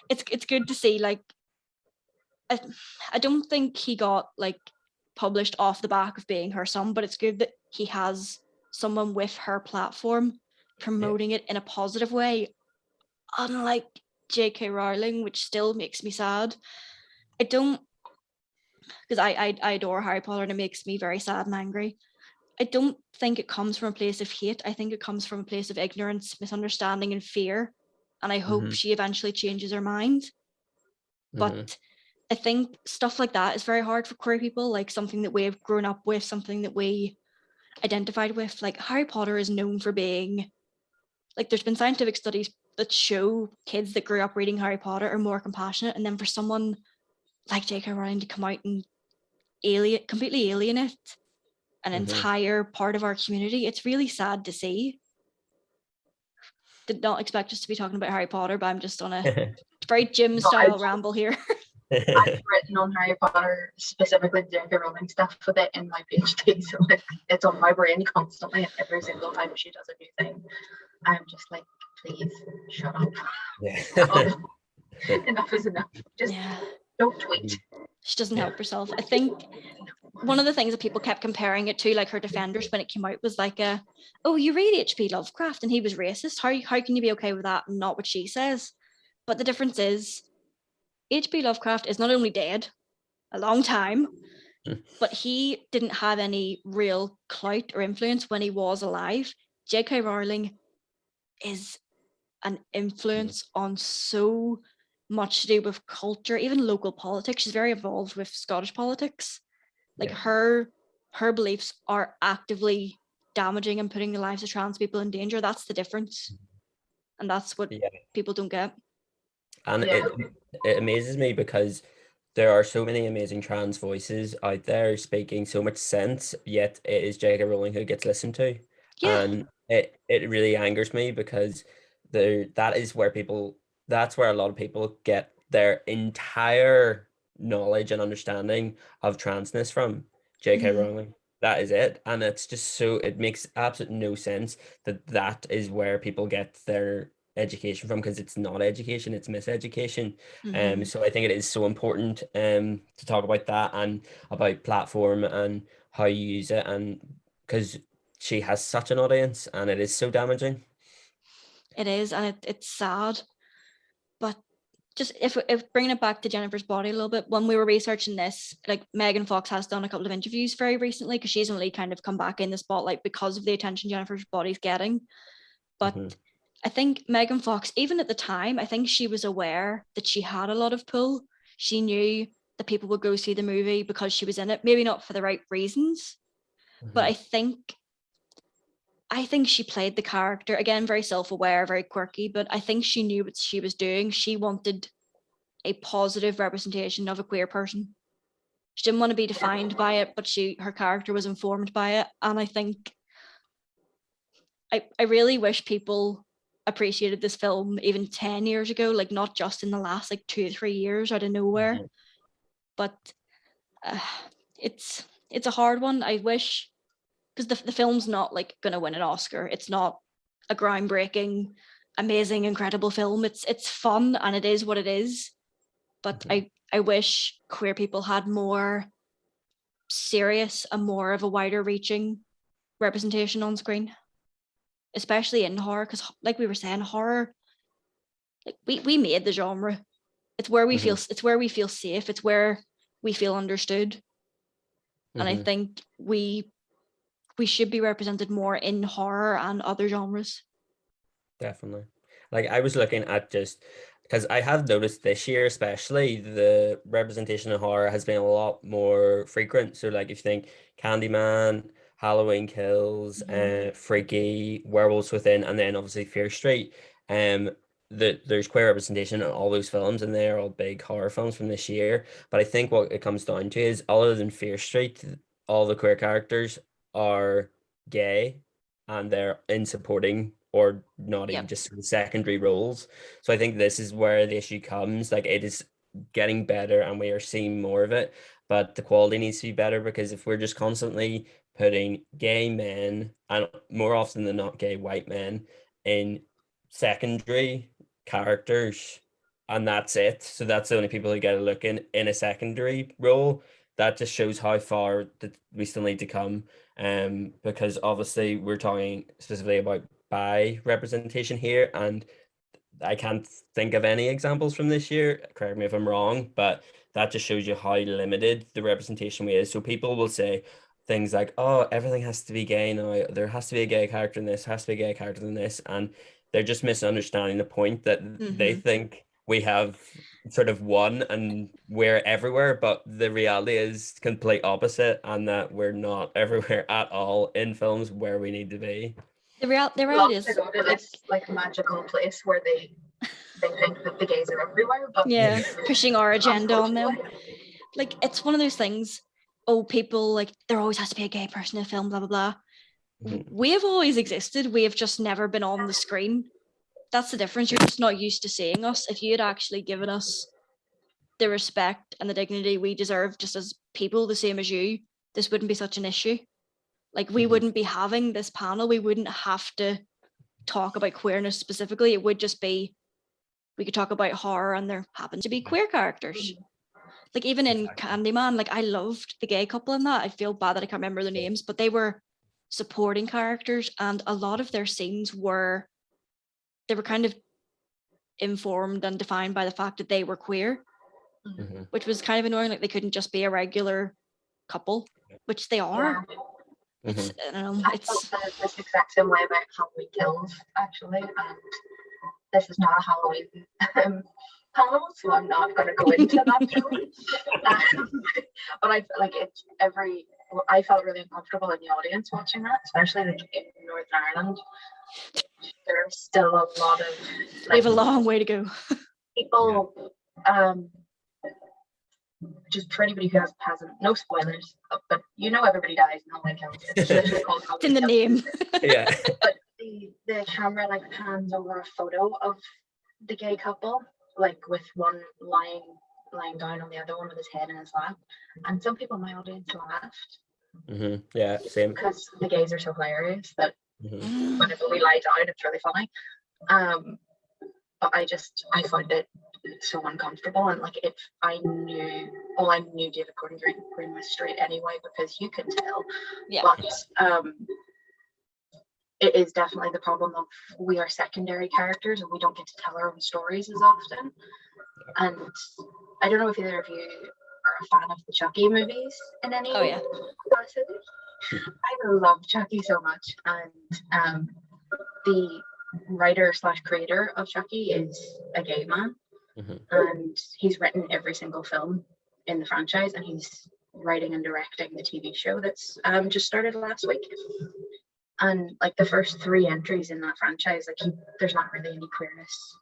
It's good to see, like, I don't think he got like published off the back of being her son, but it's good that he has someone with her platform promoting it in a positive way, unlike J.K. Rowling, which still makes me sad. I don't, because I adore Harry Potter and it makes me very sad and angry. I don't think it comes from a place of hate. I think it comes from a place of ignorance, misunderstanding, and fear. And I hope she eventually changes her mind. But I think stuff like that is very hard for queer people, like something that we've grown up with, something that we identified with. Like Harry Potter is known for being, like, there's been scientific studies that show kids that grew up reading Harry Potter are more compassionate. And then for someone like J.K. Rowling to come out and completely alienate an entire part of our community, it's really sad to see. Did not expect us to be talking about Harry Potter, but I'm just on a very Jim style ramble here. I've written on Harry Potter, specifically the J.K. Rowling stuff, with it in my PhD, so it's on my brain constantly. Every single time she does a new thing, I'm just like, please shut up. Yeah. Enough is enough. Just don't tweet. She doesn't help herself. I think one of the things that people kept comparing it to, like her Defenders when it came out, was like, oh, you read H.P. Lovecraft and he was racist. How can you be okay with that and not what she says? But the difference is, H.P. Lovecraft is not only dead a long time, but he didn't have any real clout or influence when he was alive. J.K. Rowling is an influence on so much to do with culture, even local politics. She's very involved with Scottish politics. Like her beliefs are actively damaging and putting the lives of trans people in danger. That's the difference. And that's what people don't get. And it amazes me because there are so many amazing trans voices out there speaking so much sense, yet it is J.K. Rowling who gets listened to. Yeah. And it really angers me because that's where a lot of people get their entire knowledge and understanding of transness from. J.K. Rowling. That is it. And it's just it makes absolutely no sense that is where people get their education from, because it's not education, it's miseducation. So I think it is so important to talk about that and about platform and how you use it, and because she has such an audience, and it is so damaging. It is, and it's sad. But just if bringing it back to Jennifer's body a little bit, when we were researching this, like Megan Fox has done a couple of interviews very recently, because she's only kind of come back in the spotlight because of the attention Jennifer's body's getting. But I think Megan Fox, even at the time, I think she was aware that she had a lot of pull. She knew that people would go see the movie because she was in it, maybe not for the right reasons, but I think she played the character, again, very self-aware, very quirky, but I think she knew what she was doing. She wanted a positive representation of a queer person. She didn't want to be defined by it, but her character was informed by it. And I think I really wish people appreciated this film even 10 years ago, like not just in the last like 2 or 3 years out of nowhere. But it's a hard one. I wish, because the film's not like gonna win an Oscar. It's not a groundbreaking, amazing, incredible film. It's fun, and it is what it is. But I wish queer people had more serious and more of a wider reaching representation on screen, especially in horror, because like we were saying, horror, like we made the genre. It's where we feel safe. It's where we feel understood. And I think we should be represented more in horror and other genres. Definitely. Like, I was looking at, just because I have noticed this year especially, the representation in horror has been a lot more frequent. So like if you think Candyman, Halloween Kills, Freaky, Werewolves Within, and then obviously Fear Street, there's queer representation in all those films, and they're all big horror films from this year. But I think what it comes down to is, other than Fear Street, all the queer characters are gay, and they're in supporting or not even just sort of secondary roles. So I think this is where the issue comes. Like, it is getting better and we are seeing more of it, but the quality needs to be better, because if we're just constantly putting gay men, and more often than not gay white men, in secondary characters, and that's it, so that's the only people who get a look in a secondary role, that just shows how far that we still need to come. Because obviously we're talking specifically about bi representation here, and I can't think of any examples from this year, correct me if I'm wrong, but that just shows you how limited the representation is. So people will say things like, oh, everything has to be gay now, there has to be a gay character in this, has to be a gay character in this, and they're just misunderstanding the point, that they think we have sort of one and we're everywhere, but the reality is complete opposite, and that we're not everywhere at all in films where we need to be. The reality is, to go to this like magical place where they think that the gays are everywhere, but pushing our agenda on them. Like, it's one of those things. Oh, people, like, there always has to be a gay person in a film, blah blah blah. We have always existed. We have just never been on the screen. That's the difference. You're just not used to seeing us. If you had actually given us the respect and the dignity we deserve just as people, the same as you, this wouldn't be such an issue. Like, we wouldn't be having this panel. We wouldn't have to talk about queerness specifically. It would just be, we could talk about horror and there happen to be queer characters. Like, even in Candyman, like, I loved the gay couple in that. I feel bad that I can't remember their names, but they were supporting characters, and a lot of their scenes were kind of informed and defined by the fact that they were queer, which was kind of annoying. Like, they couldn't just be a regular couple, which they are. It's, I don't know, I felt this exact same way about Halloween Kills, actually, and this is not a Halloween panel, so I'm not going to go into that too much. But I felt like I felt really uncomfortable in the audience watching that, especially like in Northern Ireland. There's still a lot of we have a long way to go. People, just for anybody who hasn't, no spoilers, but everybody dies in Halloween Kills. It's literally called Halloween It's in the name. Yeah. But the camera like pans over a photo of the gay couple, like with one lying down on the other one with his head in his lap, and some people in my audience laughed. Yeah, same. Because the gays are so hilarious that whenever we lie down, it's really funny. But I found it so uncomfortable, and like if I knew David Gordon Green was straight anyway, because you can tell. Yeah. But it is definitely the problem of we are secondary characters and we don't get to tell our own stories as often. And I don't know if either of you are a fan of the Chucky movies in any Oh yeah. capacity. I love Chucky so much, and the writer slash creator of Chucky is a gay man, and he's written every single film in the franchise, and he's writing and directing the TV show that's just started last week. And like the first 3 entries in that franchise, like there's not really any queerness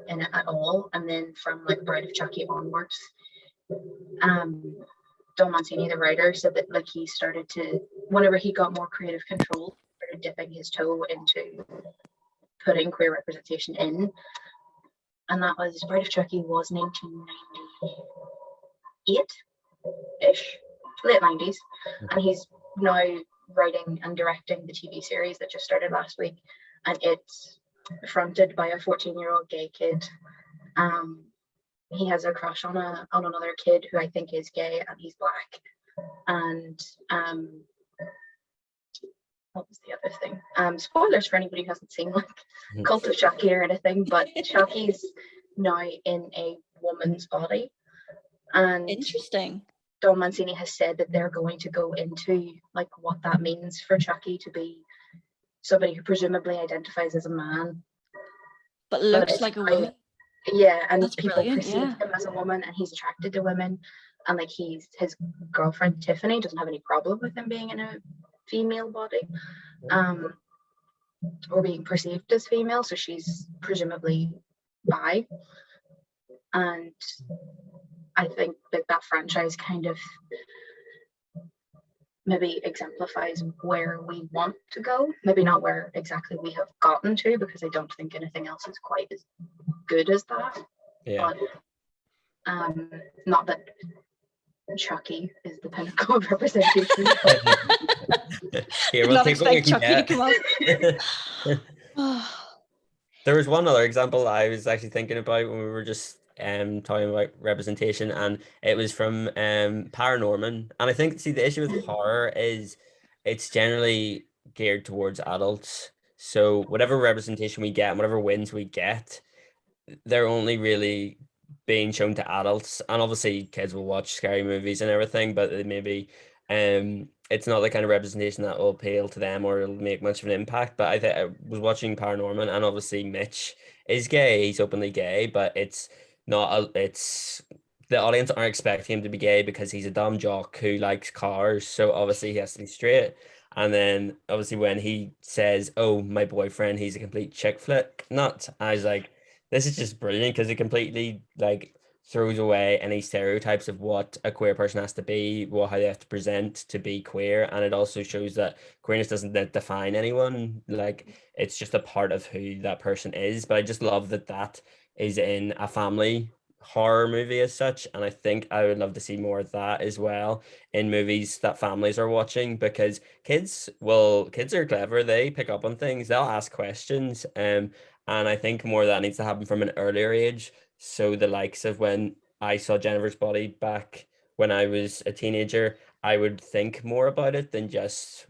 in it at all. And then from like Bride of Chucky onwards, Don Mancini, the writer, said that like he started to, whenever he got more creative control, started dipping his toe into putting queer representation in. And that was Bride of Chucky was 1998-ish, late 90s. And he's now writing and directing the TV series that just started last week. And it's fronted by a 14-year-old gay kid. He has a crush on another kid who I think is gay, and he's black. And what was the other thing? Spoilers for anybody who hasn't seen like Cult of Chucky or anything, but Chucky's now in a woman's body. And Interesting. Don Mancini has said that they're going to go into like what that means for Chucky to be somebody who presumably identifies as a man, But looks like a woman. Yeah, and That's people brilliant, perceive yeah. him as a woman, and he's attracted to women, and like his girlfriend Tiffany doesn't have any problem with him being in a female body, or being perceived as female, so she's presumably bi. And I think that franchise kind of maybe exemplifies where we want to go, maybe not where exactly we have gotten to, because I don't think anything else is quite as good as that. Yeah. But not that Chucky is the pinnacle of representation. Here, Did we'll not take what we expect can Chucky to get. come up. There was one other example I was actually thinking about when we were just talking about representation, and it was from Paranorman. And I think, see, the issue with horror is it's generally geared towards adults. So whatever representation we get and whatever wins we get, they're only really being shown to adults. And obviously kids will watch scary movies and everything, but they maybe it's not the kind of representation that will appeal to them or it'll make much of an impact. But I was watching Paranorman, and obviously Mitch is gay, he's openly gay, but it's not it's the audience aren't expecting him to be gay because he's a dumb jock who likes cars, so obviously he has to be straight. And then obviously when he says, "Oh, my boyfriend, he's a complete chick flick nut," I was like, this is just brilliant because it completely like throws away any stereotypes of what a queer person has to be, what how they have to present to be queer, and it also shows that queerness doesn't define anyone. Like it's just a part of who that person is. But I just love that that is in a family horror movie as such, and I think I would love to see more of that as well in movies that families are watching, because kids are clever, they pick up on things, they'll ask questions, and I think more of that needs to happen from an earlier age. So the likes of when I saw Jennifer's Body back when I was a teenager, I would think more about it than just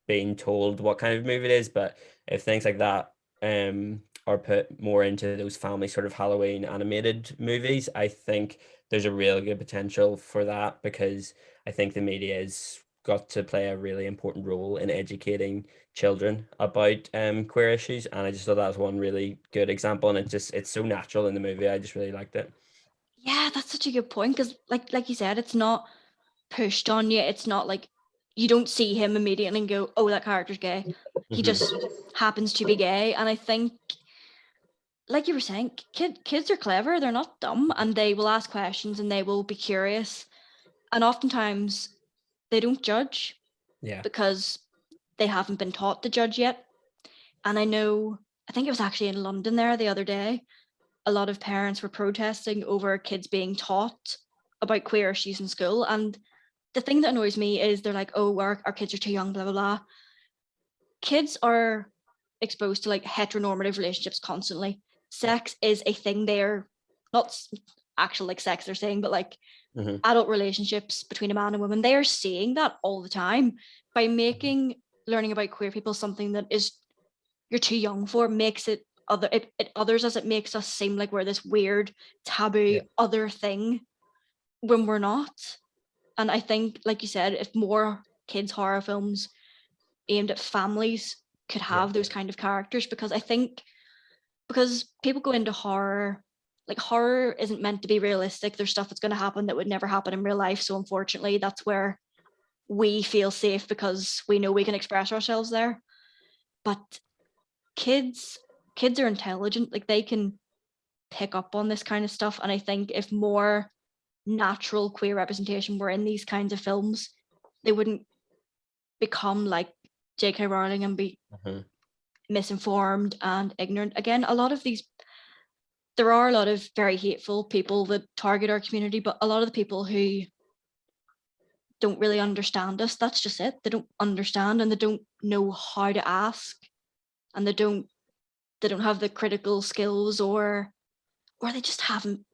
being told what kind of movie it is. But if things like that are put more into those family sort of Halloween animated movies, I think there's a real good potential for that, because I think the media has got to play a really important role in educating children about queer issues. And I just thought that was one really good example, and it's so natural in the movie. I just really liked it. Yeah, that's such a good point, because like you said, it's not pushed on you. It's not like you don't see him immediately and go, "Oh, that character's gay." He just happens to be gay. And I think, like you were saying, kids are clever. They're not dumb, and they will ask questions and they will be curious. And oftentimes they don't judge Yeah. because they haven't been taught to judge yet. And I think it was actually in London there the other day, a lot of parents were protesting over kids being taught about queer issues in school. And the thing that annoys me is they're like, "Oh, our kids are too young, blah, blah, blah." Kids are exposed to like heteronormative relationships constantly. Sex is a thing. They're not actual like sex they're saying, but like adult relationships between a man and woman. They are seeing that all the time. By making learning about queer people something that is you're too young for makes it others as it makes us seem like we're this weird taboo other thing when we're not. And I think, like you said, if more kids horror films aimed at families could have those kind of characters, because I think because people go into horror, like horror isn't meant to be realistic. There's stuff that's going to happen that would never happen in real life. So unfortunately, that's where we feel safe because we know we can express ourselves there. But kids are intelligent, like they can pick up on this kind of stuff. And I think if more natural queer representation were in these kinds of films, they wouldn't become like J.K. Rowling and be misinformed and ignorant. Again, there are a lot of very hateful people that target our community, but a lot of the people who don't really understand us, that's just it. They don't understand and they don't know how to ask, and they don't have the critical skills, or they just haven't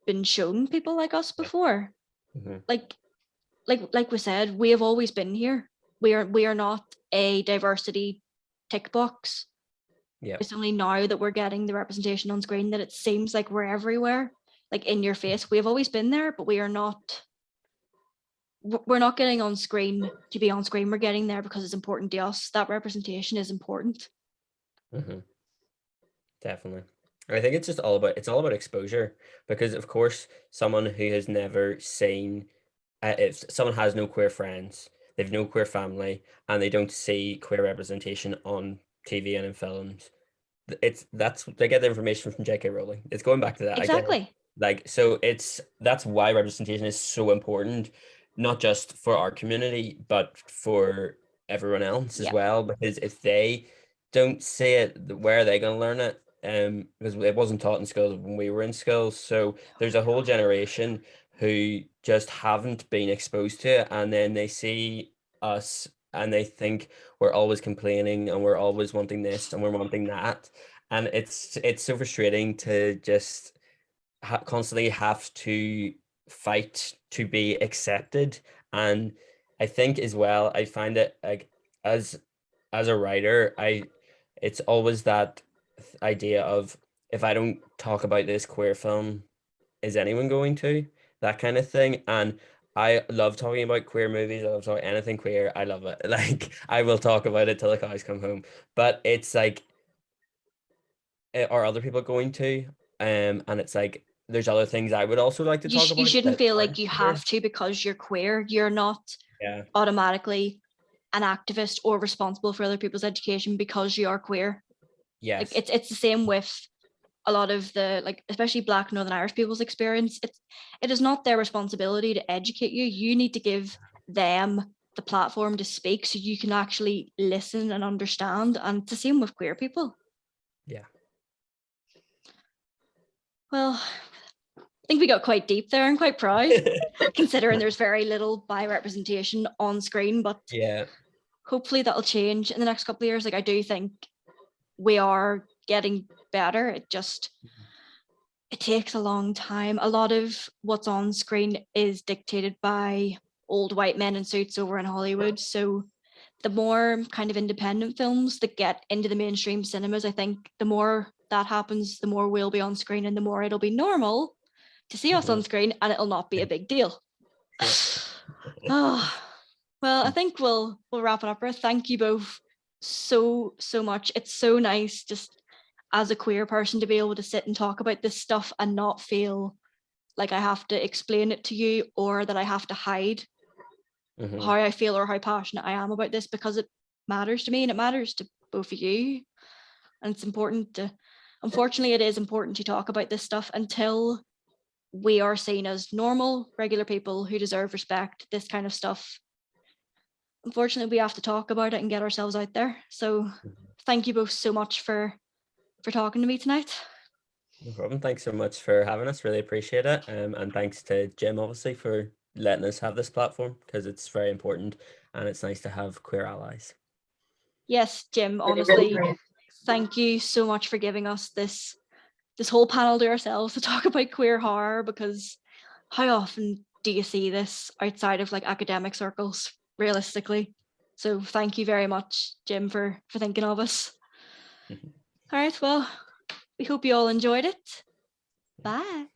been shown people like us before. Like we said, we have always been here. We are not a diversity tick box. It's only now that we're getting the representation on screen that it seems like we're everywhere, like in your face. We have always been there, but we're not getting on screen to be on screen. We're getting there because it's important to us. That representation is important. Definitely. I think it's all about exposure, because of course someone who has never seen if someone has no queer friends, they've no queer family, and they don't see queer representation on TV and in films, they get the information from J.K. Rowling. It's going back to that exactly. So that's why representation is so important, not just for our community but for everyone else as well, because if they don't see it, where are they going to learn it? Because it wasn't taught in schools when we were in schools. So there's a whole generation who just haven't been exposed to it, and then they see us and they think we're always complaining and we're always wanting this and we're wanting that, and it's so frustrating to just constantly have to fight to be accepted. And I think as well, I find it like as a writer, it's always that idea of, if I don't talk about this queer film, is anyone going to? That kind of thing. And I love talking about queer movies. I love talking anything queer. I love it. Like, I will talk about it till the cows come home. But it's like, are other people going to? And it's like, there's other things I would also like to talk about. You shouldn't that feel like aren't you queer. have to because you're queer. You're not automatically an activist or responsible for other people's education because you are queer. Yes. Like it's the same with a lot of the, like, especially Black Northern Irish people's experience. It is not their responsibility to educate you. You need to give them the platform to speak so you can actually listen and understand. And it's the same with queer people. Yeah. Well, I think we got quite deep there and quite proud, considering there's very little bi representation on screen, but hopefully that'll change in the next couple of years. Like, I do think we are getting better. It takes a long time. A lot of what's on screen is dictated by old white men in suits over in Hollywood. So the more kind of independent films that get into the mainstream cinemas, I think the more that happens, the more we'll be on screen and the more it'll be normal to see us on screen, and it'll not be a big deal. Oh, well, I think we'll wrap it up. Thank you both so much. It's so nice just as a queer person to be able to sit and talk about this stuff and not feel like I have to explain it to you or that I have to hide how I feel or how passionate I am about this, because it matters to me and it matters to both of you. And it's important to, unfortunately, it is important to talk about this stuff until we are seen as normal, regular people who deserve respect. This kind of stuff, unfortunately, we have to talk about it and get ourselves out there. So thank you both so much for talking to me tonight. No problem. Thanks so much for having us. Really appreciate it. And thanks to Jim, obviously, for letting us have this platform, because it's very important and it's nice to have queer allies. Yes, Jim, honestly, thank you so much for giving us this whole panel to ourselves to talk about queer horror, because how often do you see this outside of like academic circles, realistically? So thank you very much, Jim, for thinking of us. All right, well, we hope you all enjoyed it. Bye.